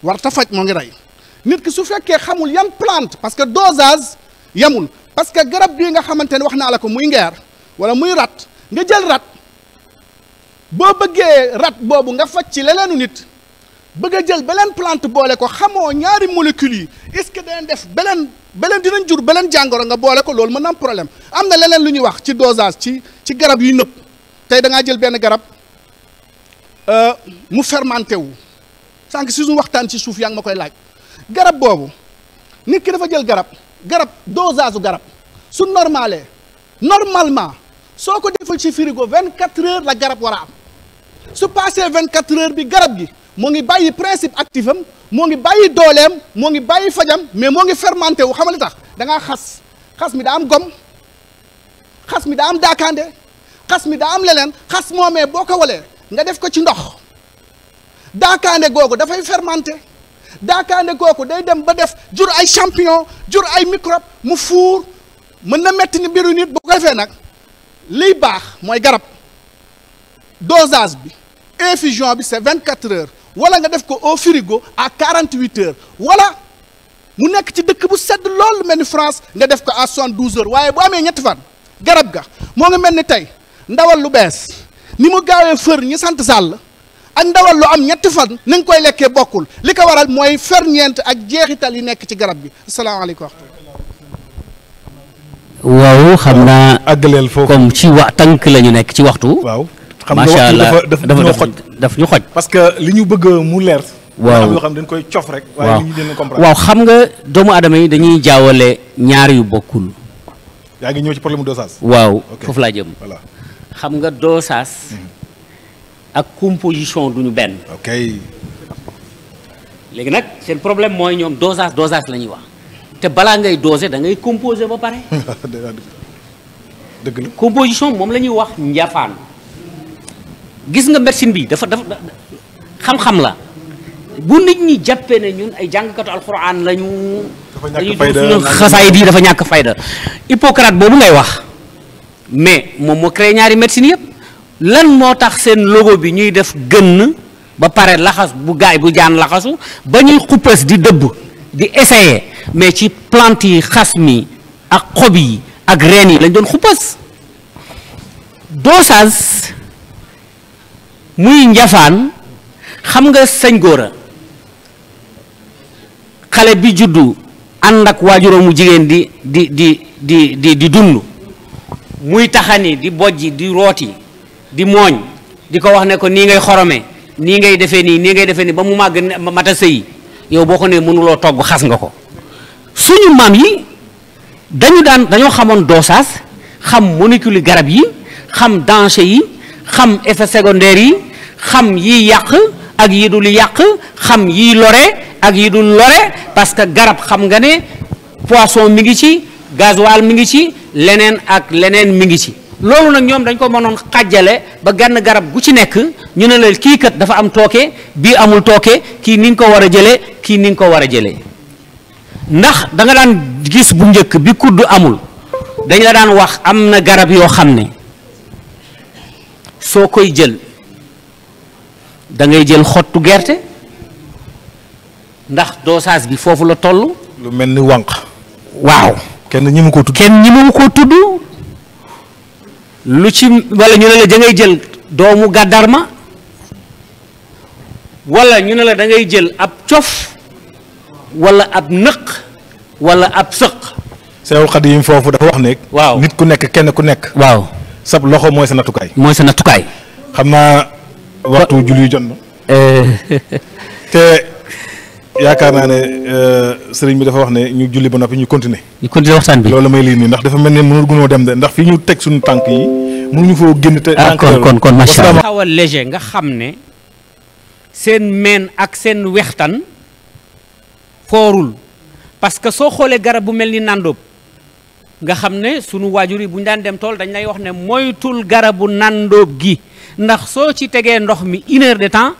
war ta faj moo ngi rey nit ki su fekkee xamul yan plante parce que dosage yamul parce que garab bii nga xamante ne wax naa la ko muy ngeer wala muy rat nga jël rat boo bëggee rat boobu nga faj ci leneenu nit bëgg a jël beneen plante boole ko xamoo ñaari molécules yi est-ce que dinañ def beneen dinañ jur beneen jàngoro nga boole ko loolu mën na am problème. am na leneen lu ñuy wax ci dosage ci garab yuy nëb tey da ngaa jël benn garab mu fermenté wu sànq si suñu waxtaan ci suuf yaa ngi ma koy laaj garab boobu nit ki dafa jël garab dosage garab su normalement soo ko defal ci frigo 24 heures la garab war a am su passé 24 heures bi garab gi moo ngi bàyyi principe actif am moo ngi bàyyi dooleem moo ngi bàyyi fajam mais moo ngi fermenté wu xamal li tax da ngaa xas mi daa am gom xas mi daa am daakaande xas mi daa am leneen xas moomee boo ko walee nga def ko ci ndox daakaande googu dafay fermenté daakaande googu day dem ba def jur ay champignon jur ay microbe mu fuur mën na metti ni mbiru nit boo ko defee nag liy baax mooy garab dosage bi infusion bi c'est 24 heures wala nga def ko au frigo à 48 heures wala mu nekk ci dëkk bu sedd lool mel ni France nga def ko à 72 heures waaye bu amee ñetti fan garab ga moo ngi mel ni tey ndawal lu bees ni mu gaawee fër ñi sant Sall ak ndawal lu am ñetti fan ni nga koy lekkee bokkul li ko waral mooy ferñeent ak jeexital yi nekk ci garab bi asalaamaaleykum. waaw xam naa àggaleel foofu comme ci tànk la ñu nekk ci waxtu. waaw xam nga macha allah daf ñu xoj. parce que li ñu bëgg mu leer. waaw yoo xam dañ koy cof rek. waaye li ñu dina comprendre. waaw xam nga doomu aadama yi dañuy jaawale ñaar yu bokkul. yaa ngi ñëw ci problème dosage. waaw foofu laa jëm. voilà xam nga dosage ak composition duñu benn. ok léegi nag seen problème mooy ñoom dosage la ñuy wax te balaa ngay doser da ngay composer ba pare. dëgg la composition moom la ñuy wax njafaan. gis nga médecine bi dafa xam-xam la bu nit ñi jàppee ne ñun ay jàngkatu alxuraan lañu. dañuy dugg suñu xasaay bi dafa ñàkk fayda. Hippocrate boobu ngay wax mais moom moo créé ñaari médecine yëpp lan moo tax seen logo bi ñuy def gënn ba pare laxas bu gaay bu jaan laxasu ba ñuy xuppas di dëbb di essayer mais ci plante yi xas mi ak xob yi ak reen yi lañ doon xuppas dosage muy njafaan. xam nga sëñ góora xale bi juddu ànd ak waajuróom mu jigéen di dund muy taxani di bojji di rooti di mooñ di ko wax ne ko nii ngay xorome nii ngay defee nii ba mu màgg mata sëyi yow boo ko ne mënuloo togg xas nga ko suñu maam yi dañoo xamoon dosage xam molécule garab yi xam danger yi xam effet secondaire yi xam yi yàq ak yi dul yàq xam yi lore ak yi dul lore parce que garab xam nga ne poisson mi ngi ci gasoil mi ngi ci leneen ak leneen mi ngi ci loolu nag ñoom dañ ko mënoon xàjjale ba genn garab gu ci nekk ñu ne la kii kat dafa am tooke bii amul tooke kii ni nga ko war a jëlee kii ni nga ko war a jëlee ndax da nga daan gis bu njëkk bi kudd amul dañ la daan wax am na garab yoo xam ne soo koy jël da ngay jël xottu gerte ndax dosage bi foofu la toll. lu mel ni wànq. waaw kenn ñi mu ko tudd. kenn ñi mu ko tudd lu ci wala ñu ne la da ngay jël doomu gàddarma wala ñu ne la da ngay jël ab cof wala ab nëq wala ab sëq. Seexul Xadiim foofu dafa wax ne. waaw nit ku nekk kenn ku nekk. waaw sab loxo mooy sa nattukaay. mooy sa nattukaay. xam naa waxtu julli jot na. te yaakaar naa ne sëriñ bi dafa wax ne ñu julli ba noppi ñu continuer. ñu continuer waxtaan bi. loolu may lii nii ndax dafa mel ne mënul gunoo dem de ndax fi ñu teg suñu tànk yi mënuñu foo génn te. kon macha allah xaw a léger nga xam ne seen meen ak seen wextan foorul parce que soo xoolee garab bu mel ni nandoob nga xam ne sunu waajur yi bu ñu daan dem tool dañ lay wax ne moytul garabu nandoob gi ndax soo ci tegee ndox mi 1 heure de temps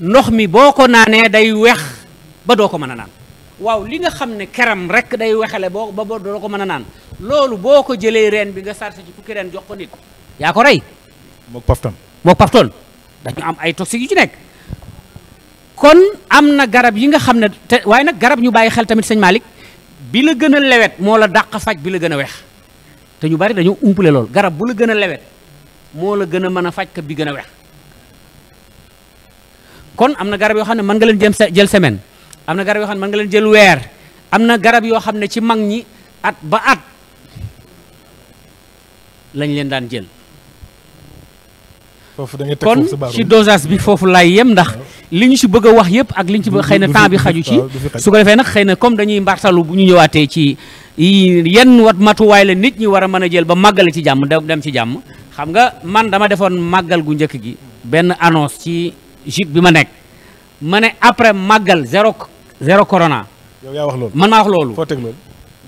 ndox mi boo ko naanee day wex ba doo ko mën a naan waaw li nga xam ne keram rek day wexale boo ba doo ko mën a naan loolu boo ko jëlee reen bi nga sarse ci fukki reen jox ko nit yaa ko rey. moog paftan moog paftoon dañu am ay toxiques yu ci nekk kon am na garab yi nga xam ne te waaye nag garab ñu bàyyi xel tamit sëñ Malick bi la gën a lewet moo la dàq faj bi la gën a wex te ñu bari dañu umpale lool garab bu la gën a lewet moo la gën a mën a faj ka bi gën a wex kon am na garab yoo xam ne mën nga leen jël semaine am na garab yoo xam ne mën nga leen jël weer am na garab yoo xam ne ci mag ñi at ba at lañ leen daan jël foofu da ngay teg kon foofu sa baaru. ci dosage bi foofu laay yem ndax li ñu ci bëgg a wax yëpp ak li ñu ci bëgg xëy na temps bi xaju ci su ko defee nag xëy na comme dañuy mbartalu bu ñu ñëwaatee ci yenn wat matuwaay la nit ñi war a mën a jël ba màggale ci jàmm dem ci jàmm xam nga man dama defoon màggal gu njëkk gi benn annonce ci JIC bi ma nekk ma ne après màggal zéro corona yow yaa wax loolu. man maa wax loolu foo teg loolu.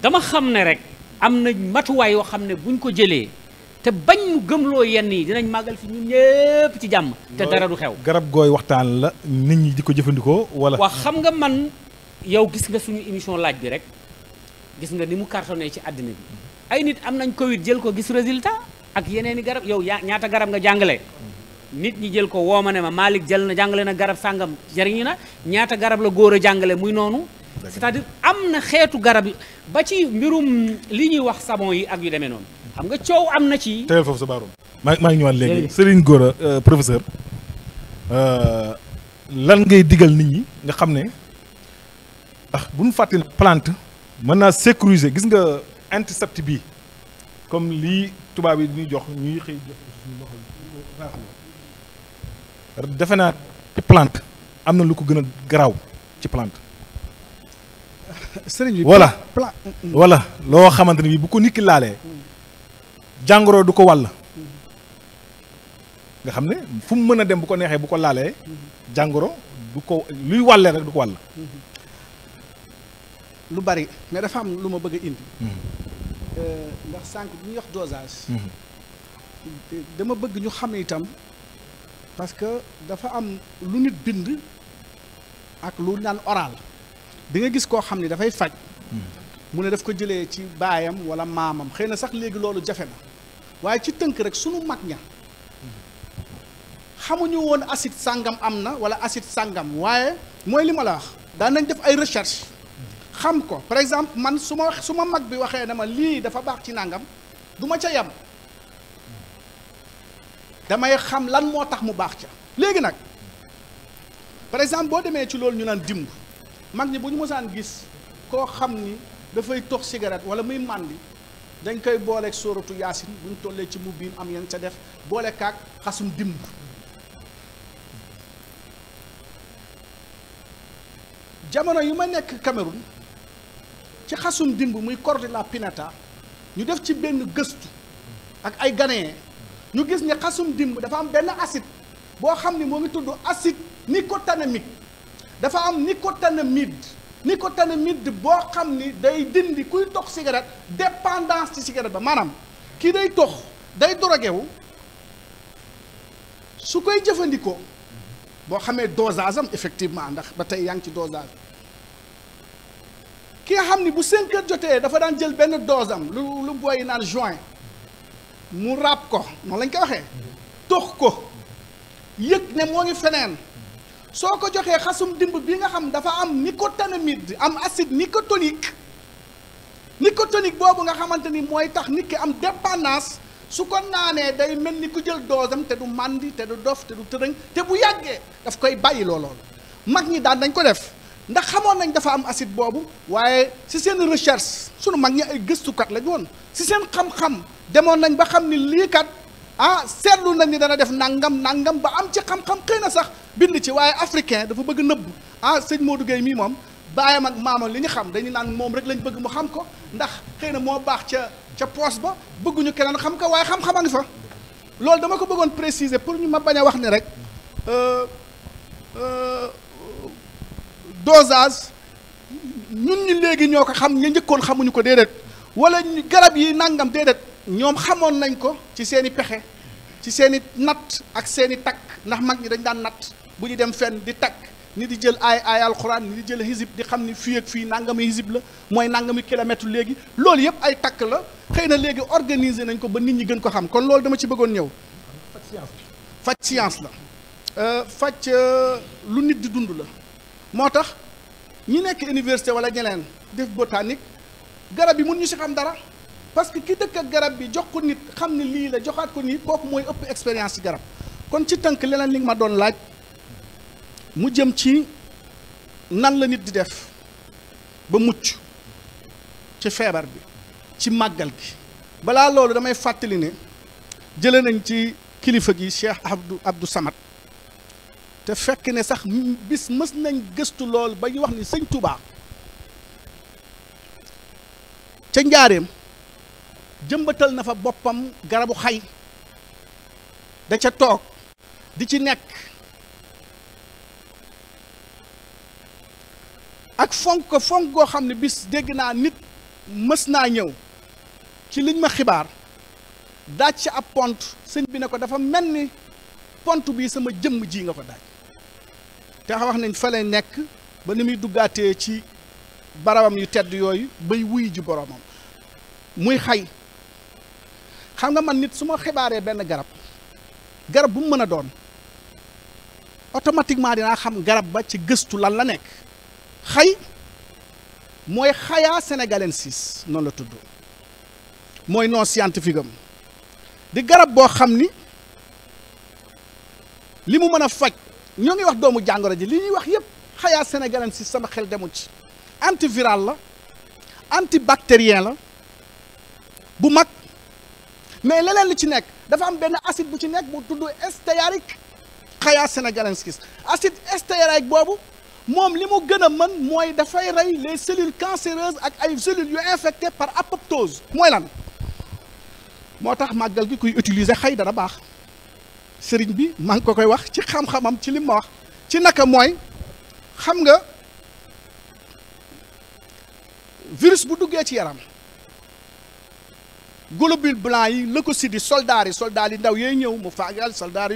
dama xam ne rek am na matuwaay yoo xam ne buñ ko jëlee te bañ mu gëmloo yenn yi dinañ màggal fi ñun ñëpp ci jàmm te dara du xew garab gooy waxtaan la nit ñi di ko jëfandikoo wala. waa xam nga man yow gis nga suñu émission laaj bi rek gis nga ni mu cartonné ci àddina bi ay nit am nañ Covid jël ko gis résultat ak yeneen i garab yow ñaata garab nga jàngale nit ñi jël ko woo ma ne ma Malick jël na jàngale na garab sàngam jariñu na ñaata garab la góor a jàngale muy noonu c'est-à-dire am na xeetu garab yi ba ci mbirum li ñuy wax savon yi ak yu demee noonu xam nga coow am na ci tegal foofu sa baaroom. maa ngi ñëwaat léegi Serigne Gora professeur lan ngay digal nit ñi nga xam ne ndax bu ñu fàtte plante mën naa sécuriser gis nga antiseptique bi comme lii tubaab yi ñuy jox ñuy xëy jox suñu loxo defe naa ci plante am na lu ko gën a garaaw ci plante. sëriñ bi voilà loo xamante ne bii bu ko nit ki laalee jàngoro du ko wàll nga xam ne fu mu mën a dem bu ko neexee bu ko laalee jàngoro du ko luy wàllee rek du ko wàll. lu bari mais dafa am lu ma bëgg a indi. ndax sànq bu ñuy wax dosage. dama bëgg ñu xam itam parce que dafa am lu nit bind ak lu naan oral. di nga gis koo xam ne dafay faj mu ne daf ko jëlee ci baayam wala maamam xëy na sax léegi loolu jafe na waaye ci tënk rek sunu mag ña xamuñu woon acide sàngam am na wala acide sàngam waaye mooy li ma la wax daan nañ def ay recherche xam ko par exemple man su ma mag bi waxee ne ma lii dafa baax ci nàngam du ma ca yem damay xam lan moo tax mu baax ca léegi nag par exemple boo demee ci loolu ñu naan dimb mag ñi bu ñu mosaan gis koo xam ni dafay tox cigarette wala muy màndi dañ koy booleeg sóoratu yaasin bu ñu tollee ci mu biim am yan ca def boole kaak xasum dimb jamono yu ma nekk Cameroun ci xasum dimb muy Cordula pinnata ñu def ci benn gëstu ak ay Ghanéens ñu gis ne xasum dimb dafa am benn acide boo xam ni moo ngi tudd acide nicotinamique dafa am nicotinamide boo xam ni day dindi kuy tox cigarette dépendance ci cigarette ba maanaam kii day tox day drogué wu su koy jëfandikoo boo xamee dosage am effectivement ndax ba tey yaa ngi ci dosage ki nga xam ni bu 5 heures jotee dafa daan jël benn dose am lu booy naan joint mu ràpp ko noonu lañ ko waxee tox ko yëg ne moo ngi feneen soo ko joxee xasum dimb bi nga xam dafa am nicotinamide am acide nicotinique boobu nga xamante ni mooy tax nit ki am dépendance su ko naanee day mel ni ku jël doosam te du màndi te du dof te du tërëng te bu yàggee daf koy bàyyi looloolu mag ñi daan dañ ko def ndax xamoon nañ dafa am acide boobu waaye si seen recherche sunu mag ñi ay gëstukat lañ woon si seen xam-xam demoon nañ ba xam ni lii kat seetlu nañ ni dana def nangam ba am ci xam-xam xëy na sax bind ci waaye africain dafa bëgg nëbb sëñ Modou Gueye mii moom baayam ak maamam li ñu xam dañu naan moom rek lañ bëgg mu xam ko ndax xëy na moo baax ca poos ba bëgguñu keneen xam ko waaye xam-xam a ngi fa loolu dama ko bëggoon préciser pour ñu ma bañ a wax ni rek dosage ñun ñi léegi ñoo ko xam ñu njëkkoon xamuñu ko déedéet wala garab yi nangam déedéet ñoom xamoon nañ ko ci seen i pexe ci seen i natt ak seen i takk ndax mag ñi dañ daan natt bu ñu dem fenn di takk ni di jël ay alxuraan ni di jël hizib di xam ni fii ak fii nangami hizib la mooy nangami kilomètre léegi loolu yëpp ay takk la xëy na léegi organiser nañ ko ba nit ñi gën ko xam kon loolu dama ci bëggoon ñëw faj science la faj lu nit di dund la moo tax ñi nekk université wala ñeneen def botanique garab yi mun ñu si xam dara parce que ki dëkk ak garab bi jox ko nit xam ne lii la joxaat ko nit kooku mooy ëpp expérience ci garab kon ci tënk leneen li nga ma doon laaj mu jëm ci nan la nit di def ba mucc ci feebar bi ci màggal gi balaa loolu damay fàttali ne jële nañ ci kilifa gi Cheikh Abdou Samad te fekk ne sax bis mës nañ gëstu lool ba ñu wax ni sëñ Touba ca njaareem jëmbatal na fa boppam garabu xay da ca toog di ci nekk ak fonk goo xam ne bis dégg naa nit mës naa ñëw ci liñ ma xibaar daaj ci ab pont sëñ bi ne ko dafa mel ni pont bii sama jëmm ji nga ko daaj te wax nañ fa lay nekk ba ni muy duggaatee ci barabam yu tedd yooyu bay wuy ji boromam muy xay xam nga man nit su ma xibaaree benn garab bu mu mën a doon automatiquement dinaa xam garab ba ci gëstu lan la nekk xay mooy xayaa sénégalensis noonu la tudd mooy non scientifique am di garab boo xam ni li mu mën a faj ñoo ngi wax doomu jàngoro ji li ñuy wax yépp xayaa sénégalensis sama xel demul ci antiviral la antibactérien la bu mag mais leneen li ci nekk dafa am benn acide bu ci nekk bu tudd stéarique xayaa sénégalensis acide stéarique boobu moom li mu gën a mën mooy dafay rey les cellules cancéreuses ak ay cellules yu infectées par apoptose mooy lan moo tax màggal gi kuy utiliser xay dana baax sëriñ bi maa ngi ko koy wax ci xam-xamam ci li ma wax ci naka mooy xam nga virus bu duggee ci yaram globule blanc yi leucocytes yi soldats yi ndaw yooyu ñëw mu faagal soldats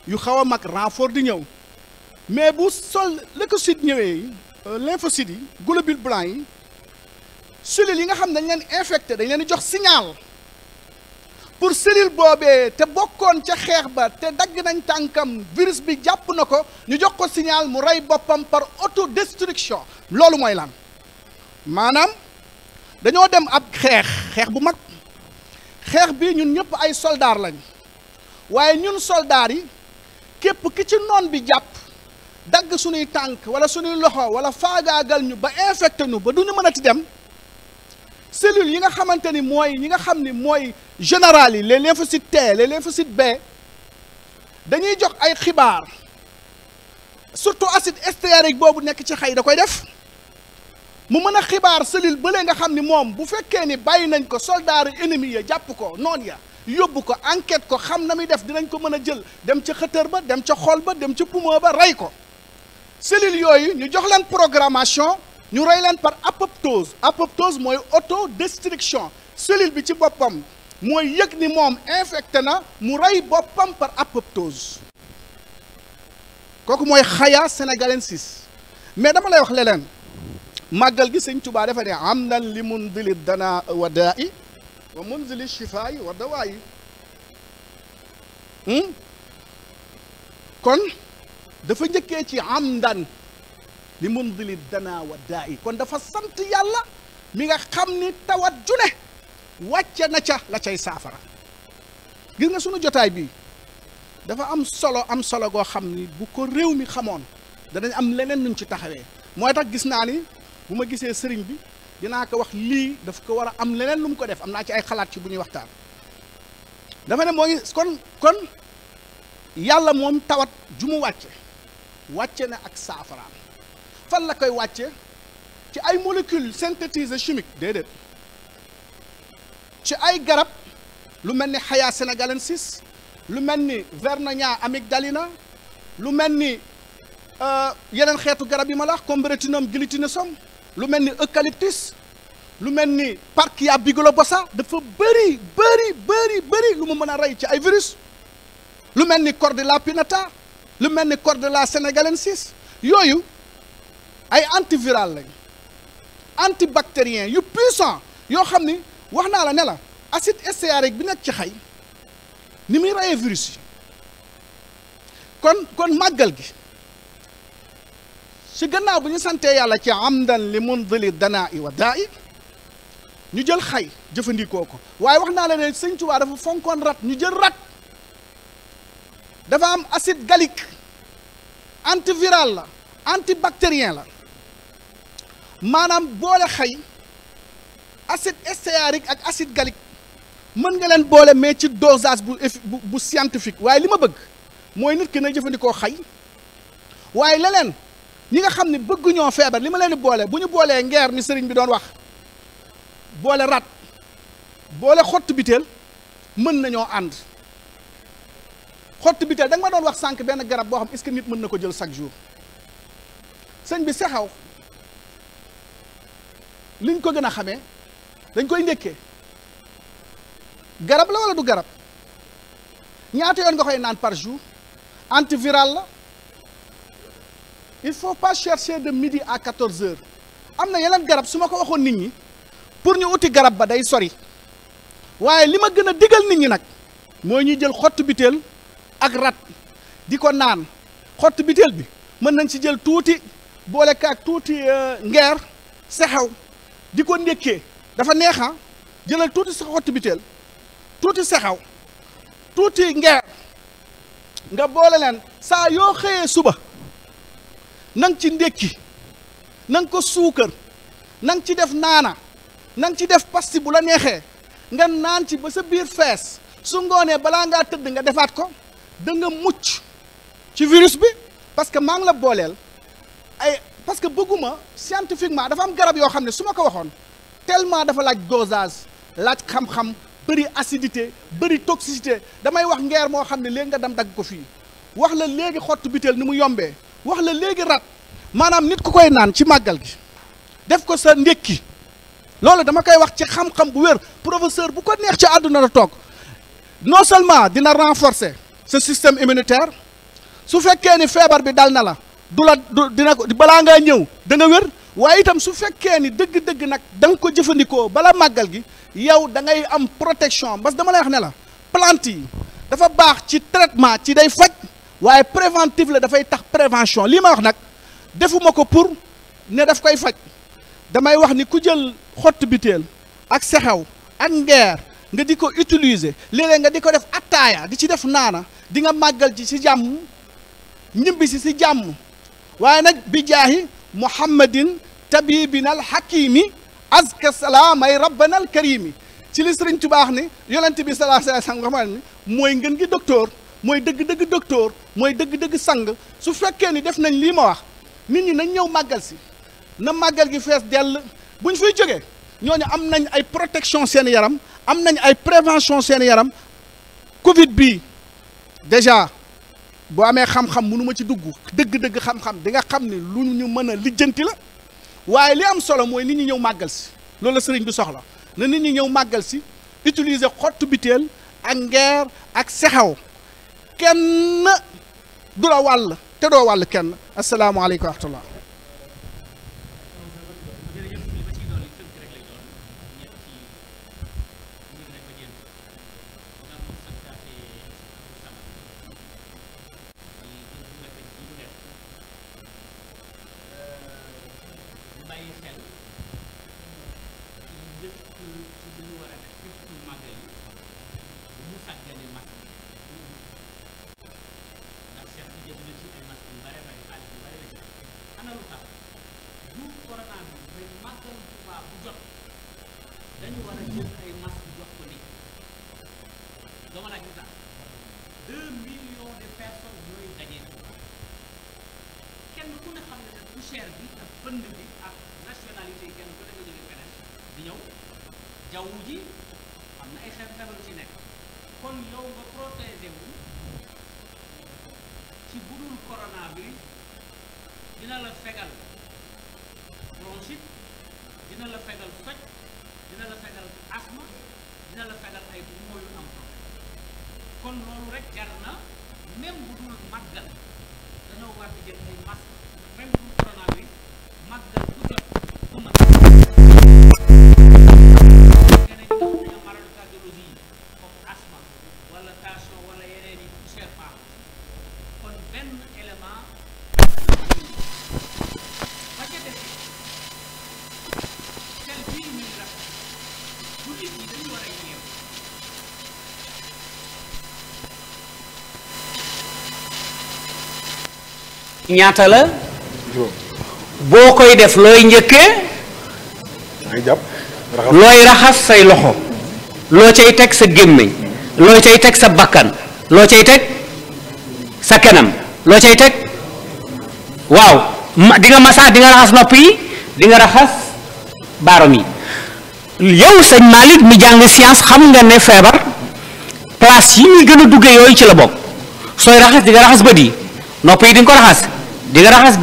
yu xaw a mag renfort di ñëw mais bu leucocytes ñëwee lymphocytes yi globule blanc yi cellules yi nga xam ne dañ leen infecté dañ leen di jox signal pour cellule boobee te bokkoon ca xeex ba te dagg nañ tànkam virus bi jàpp na ko ñu jox ko signal mu rey boppam par autodestruction loolu mooy lan maanaam dañoo dem ab xeex bu mag xeex bi ñun ñëpp ay soldats lañ waaye ñun soldats yi képp ki ci noon bi jàpp dagg suñuy tànk wala suñuy loxo wala faagaagal ñu ba infecté ñu ba du ñu mënati dem cellules yi nga xamante ni mooy ñi nga xam ni mooy général yi les lymphocytes T les lymphocytes B dañuy jox ay xibaar surtout acide stéarique boobu nekk ci xay da koy def mu mën a xibaar cellule bële nga xam ni moom bu fekkee ni bàyyi nañ ko soldat ennemi ya jàpp ko noonu ya yóbbu ko enquête ko xam na muy def dinañ ko mën a jël dem ca xëtër ba dem ca xol ba dem ca poumon ba rey ko cellules yooyu ñu jox leen programmation ñu rey leen par apoptose mooy autodestruction cellule bi ci boppam mooy yëg ni moom infecté na mu rey boppam par apoptose kooku mooy xaya sénégalensis. mais dama lay wax leneen màggal gi sëñ Tuubaa dafa ne amdan li munzili dana wa daa'i wa munzili shifaa'i wa dawaa'i kon dafa njëkkee ci amdan li munzili dana wa daa'i kon dafa sant yàlla mi nga xam ni tawat june wàcce na ca la cay saafara. gis nga sunu jotaay bii dafa am solo goo xam ni bu ko réew mi xamoon danañ am leneen nuñ ci taxawee. mooy tax gis naa ni bu ma gisee sëriñ bi dinaa ko wax lii daf ko war a am leneen lu mu ko def am naa ci ay xalaat ci bu ñuy waxtaan. dafa ne moo ngi kon yàlla moom tawat ju mu wàcce na ak saafaraam fan la koy wàcce ci ay molécules synthétisées chimiques déedéet ci ay garab lu mel ni Haya sénégalensis lu mel ni Vernonia amygdalina lu mel ni yeneen xeetu garab yi ma la wax Combretinum glutinosum lu mel ni eucalyptus lu mel ni Parkia bigelobosa dafa bëri lu mu mën a rey ci ay virus lu mel ni Cordula pinnata lu mel ni Cordula sénégalensis yooyu ay antiviral lañ antibactérien yu puissant yoo xam ni wax naa la ne la acide stéarique bi nekk ci xay ni muy reyee virus yi kon màggal gi ci gannaaw bu ñu santee yàlla ci amdan li munzili danaa'i wa daa'i ñu jël xay jëfandikoo ko waaye wax naa la ne Sëñ Tuubaa dafa fonkoon rat ñu jël rat dafa am acide gallique antiviral la antibactérien la maanaam boole xay acide stéarique ak acide gallique mën nga leen boole mais ci dosage bu scientifique waaye li ma bëgg mooy nit ki na jëfandikoo xay waaye leneen ñi nga xam ne bëgguñoo feebar li ma leen di boole bu ñu boolee ngeer ni sëriñ bi doon wax boole rat boole xottu biteel mën nañoo ànd xottu biteel da nga ma doon wax sànq benn garab boo xam est-ce que nit mën na ko jël chaque jour sëñ bi sexaw liñ ko gën a xamee dañ koy ndékkee garab la wala du garab ñaata yoon nga koy naan par jour antiviral la il faut pas chercher de midi à 14 heures am na yeneen garab su ma ko waxoon nit ñi pour ñu uti garab ba day sori waaye li ma gën a digal nit ñi nag mooy ñuy jël xottu biteel ak rat di ko naan xottu biteel bi mën nañ ci jël tuuti boole kaak tuuti ngeer sexew di ko ndékkee dafa neexa jëlal tuuti sa xottu biteel tuuti sexew tuuti ngeer nga boole leen saa yoo xëyee suba na nga ci ndékki na nga ko suukar na nga ci def naana na nga ci def pasti bu la neexee nga naan ci ba sa biir fees su ngoonee balaa ngaa tëdd nga defaat ko da nga mucc ci virus bi parce que maa ngi la booleel ay parce que bëgguma scientifiquement dafa am garab yoo xam ne su ma ko waxoon tellement dafa laaj dosage laaj xam-xam bëri acidité bëri toxicité damay wax ngeer moo xam ne léegi nga dem dagg ko fii wax la léegi xottu biteel ni mu yombee wax la léegi rat maanaam nit ku koy naan ci màggal gi def ko sa ndékki loolu dama koy wax ci xam-xam bu wér professeur bu ko neex ci àdduna la toog non seulement dina renforcer sa système immunitaire su fekkee ni feebar bi dal na la dina ko balaa ngaa ñëw da nga wér waaye itam su fekkee ni dëgg-dëgg nag da nga ko jëfandikoo bala màggal gi yow da ngay am protection parce que dama lay wax ne la plante yi dafa baax ci traitement ci day faj waaye préventif la dafay tax prévention lii ma wax nag defuma ko pour ne daf koy faj damay wax ni ku jël xott biteel ak sexew ak ngeer nga di ko utiliser léeg-léeg nga di ko def attaaya di ci def naana di nga màggal ci si jàmm ñibbi si jàmm waaye nag bi jaahi muhammadin tabibinal hakimi azka salaamay rabbanal karimi ci li Sëriñ Tuubaa ni yonent bi sallallahu alayhi wa sallam nga xam ne mooy ngën gi docteur mooy dëgg-dëgg docteur mooy dëgg-dëgg sang su fekkee ni def nañ lii ma wax nit ñi nañ ñëw màggal si na màggal gi fees dell buñ fiy jógee ñooñu am nañ ay protection seen yaram am nañ ay prévention seen yaram Covid bii déjà boo amee xam-xam mënu ma ci dugg dëgg-dëgg xam-xam di nga xam ne lu ñu mën a lijjanti la waaye li am solo mooy nit ñi ñëw màggal si loolu la sëriñ bi soxla na nit ñi ñëw màggal si utiliser xottu biteel ak ngeer ak sexaw kenn du la wàll te doo wàll kenn asalaamaaleykum wa rahmatullah. ñaata la boo koy def looy njëkkee looy raxas say loxo loo cay teg sa gémmiñ loo cay teg sa bakkan loo cay teg sa kanam loo cay teg waaw di nga masa di nga raxas nopp yi di nga raxas baarom yi yow sëñ Malick mi jàng science xam nga ne feebar place yi ñuy gën a duggee yooyu ci la bokk sooy raxas di nga raxas bët yi nopp yi di nga ko raxas di nga raxas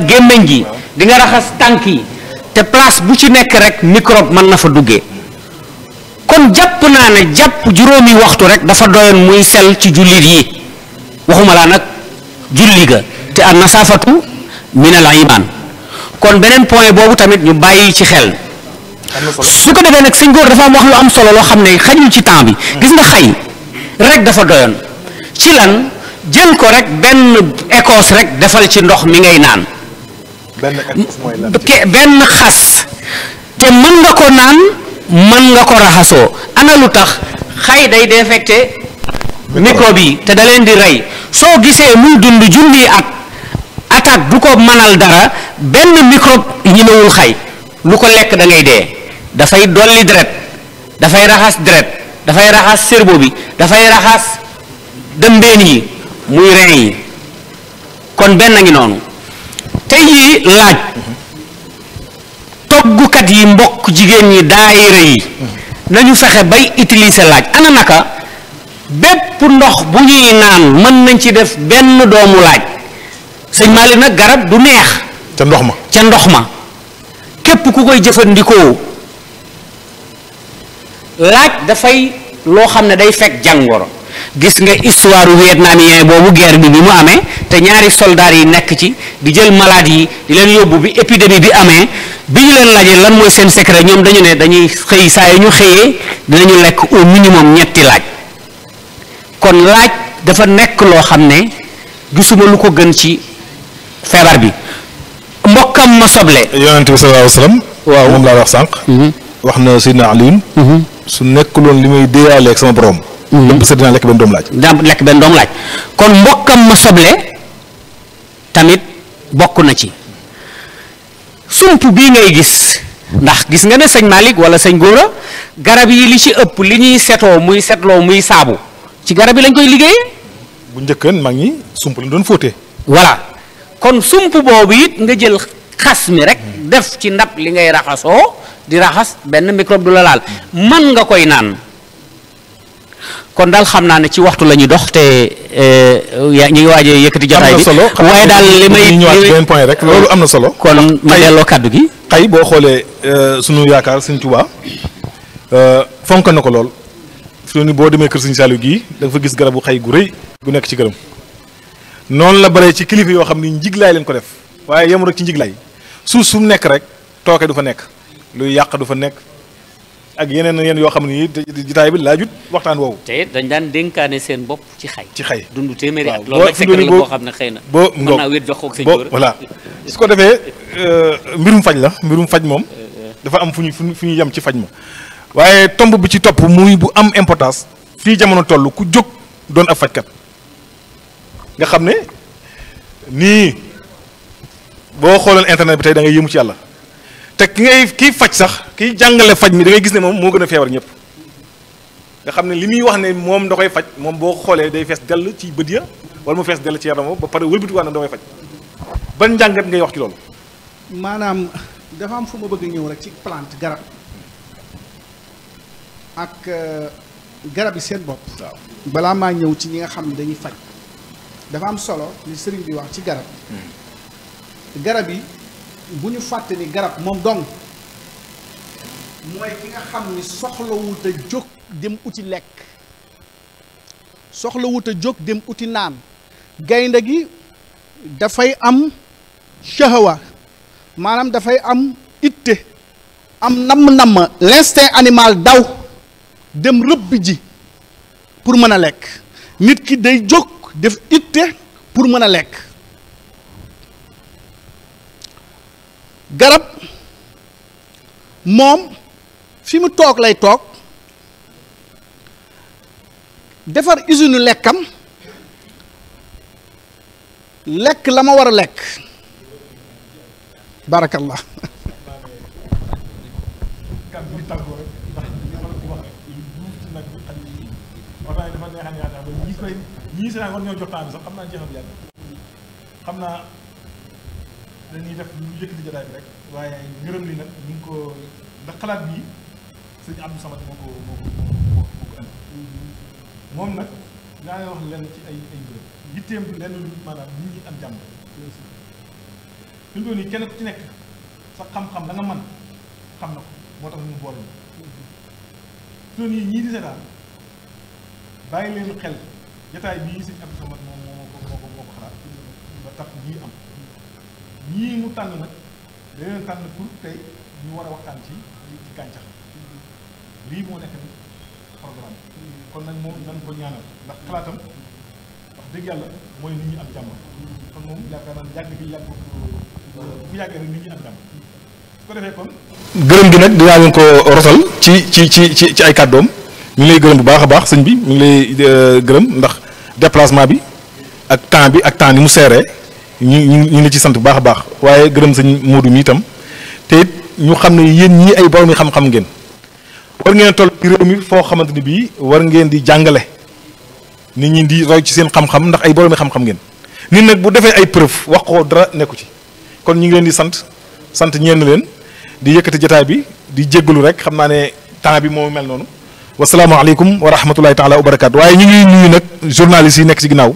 gémmiñ gi di nga raxas tànk yi te place bu ci nekk rek microbe mën na fa duggee kon jàpp naa ne jàpp juróomi waxtu rek dafa doyoon muy sel ci jullit yi waxuma laa nag julli ga te an nasaafatu min al iman kon beneen point boobu tamit ñu bàyyi ci xel su ko defee nag sëñ góor dafa am wax lu am solo loo xam ne xajul ci temps bi gis nga xay rek dafa doyoon ci lan jël ko rek benn écosse rek defal ci ndox mi ngay naan benn xas te mën nga ko naan mën nga ko raxasoo ana lu tax xay day défecté microbe yi te da leen di rey soo gisee muy dund junni at attaque du ko mënal dara benn microbe ñemewul xay lu ko lekk da ngay dee dafay dolli deret dafay raxas deret dafay raxas cerveau bi dafay raxas dëmbeen yi muy rein yi kon benn ngi noonu tey yi laaj toggukat yi mbokk jigéen ñi daayira yi nañu fexe bay utiliser laaj ana naka bépp ndox bu ñuy naan mën nañ ci def benn doomu laaj sëñ Malick nag garab du neex ca ndox ma képp ku koy jëfandikoo laaj dafay loo xam ne day fekk jàngoro gis nga histoire vietnamien boobu guerre bi mu amee te ñaari soldats yi nekk ci di jël malade yi di leen yóbbu bi épidémie bi amee bi ñu leen laajee lan mooy seen secret ñoom dañu ne dañuy xëy saa yu ñu xëyee dinañu lekk au minimum ñetti laaj kon laaj dafa nekk loo xam ne gisuma lu ko gën ci feebar bi mbokkam ma soble. yonent bi sallallahu alayhi wa sallam. waaw moom laa wax sànq. wax na Seydina Alioune. su nekkuloon li may déeyaaleeg sama borom. lépp sa dinaa lekk benn doom laaj. dinaa lekk benn doom laaj kon mbokkam ma soble tamit bokk na ci sump bii ngay gis ndax gis nga ne sëñ Malick wala sëñ Góora garab yi li ci ëpp li ñuy setoo muy setloo muy saabu ci garab yi lañ koy liggéeyee. bu njëkkan mag ñi sump lañ doon fóotee. voilà kon sump boobu it nga jël xas mi rek def ci ndab li ngay raxasoo di raxas benn microbe du la laal man nga koy naan kon daal xam naa ne ci waxtu la ñuy dox te ñu ngi waajee yëkkati jotaay bi waaye daal li may ñëwaat benn point rek loolu am na solo. kon ma delloo kàddu gi. xay boo xoolee sunu yaakaar Sëñ Tuubaa fonk na ko lool fi ni boo demee kër Sëñ Saliou gii da nga fa gis garabu xay gu rëy gu nekk ci këram noonu la bare ci kilifa yoo xam ni njiglaay leen ko def waaye yemu rek ci njiglaay suuf su mu nekk rek tooke du fa nekk luy yàq du fa nekk ak yeneen yoo xam ni jitaay bi laajut waxtaan woowu. te dañ daan dénkaane seen bopp ci xay. ci xay dund téeméeri at. loolu nag secret la boo xam ne xëy na. boo mën naa wéet jox ko ak sëñ Gora. voilà su ko defee mbirum faj la mbirum faj moom dafa am fu ñu yem ci faj ma waaye tomb bi ci topp muy bu am importance fii jamono toll ku jóg doon ab fajkat nga xam ne nii boo xooloon internet bi tey da ngay yëmu ci yàlla. te kiy faj sax kiy jàngale faj mi da ngay gis ne moom moo gën a feebar ñëpp nga xam ne li muy wax ne moom da koy faj moom boo xoolee day fees dell ci bët ya wala mu fees dell ci yaram ba pare wëlbatiwaat na da koy faj ban njàngat ngay wax ci loolu. maanaam dafa am fu ma bëgg ñëw rek ci plante garab ak garab yi seen bopp. waaw balaa maa ñëw ci ñi nga xam ne dañuy faj dafa am solo li sëriñ bi wax ci garab. garab yi. bu ñu fàtte ni garab moom dong mooy ki nga xam ni soxlawut a jóg dem uti lekk soxlawut a jóg dem uti naan gaynde gi dafay am shahawa maanaam dafay am itte am namm-namm l'instinct animal daw dem rëbbi ji pour mën a lekk nit ki day jóg def itte pour mën a lekk garab moom fi mu toog lay toog defar usine lekkam lekk la ma war a lekk barakallah dañuy def lu yëkkati jotaay bi rek waaye ngërëm li nag ñu ngi ko ndax xalaat bii sëñ Abdou Samad moo ko andi moom nag daa ngay wax lenn ci ay ngërëm yitteem lenn lu maanaam nit ñi am jàmm fi mu toll nii kenn ku ci nekk sa xam-xam da nga mën xam na ko moo tax ñu boole ñu fi mu toll nii ñii di seetaan bàyyi leen xel jotaay bii sëñ Abdou Samad moo ko xalaat ba tax ñii am ñii mu tànn nag da leen tànn pour tey ñu war a waxtaan ci gàncax lii moo nekk programme kon nag moom nan ko ñaanal ndax xalaatam wax dëgg yàlla mooy nit ñi am jàmm kon moom yaakaar naa yàgg bi yàgg bu yàggee rek nit ñi am jàmm su ko defee kon. gërëm gi nag dinaa leen ko rotal ci ay kàddoom ñu ngi lay gërëm bu baax a baax sëñ bi ñu ngi lay gërëm ndax déplacement bi ak temps ni mu seeree. ñu ngi ci sant bu baax a baax waaye gërëm sëñ Modou mi itam te it ñu xam ne yéen ñii ay borom yi xam-xam ngeen war ngeen toll ci réew mi foo xamante ni bii war ngeen di jàngale nit ñi di roy ci seen xam-xam ndax ay borom yi xam-xam ngeen nit nag bu defee ay preuve wax ko dara nekku ci kon ñu ngi leen di sant ñeen leen di yëkkati jotaay bi di jéggalu rek xam naa ne temps bi moo mel noonu wasalaamaaleykum wa rahmatulahi taala wa barakaatu waaye ñu ngi nuyu nag journalistes yi nekk ci ginnaaw.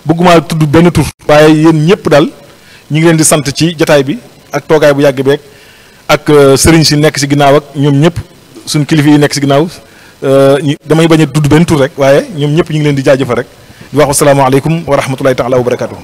bëgguma tudd benn tur waaye yéen ñëpp daal ñu ngi leen di sant ci jataay bi ak toogaay bu yàgg beeg ak sëriñ si nekk si ginnaaw ak ñoom ñëpp suñ kilifa yi nekk si ginnaaw damay bañ a tudd benn tur rek waaye ñoom ñëpp ñu ngi leen di jaajëfal rek di wax wasalaamaaleykum wa rahmatulahi taala wa barakaatu.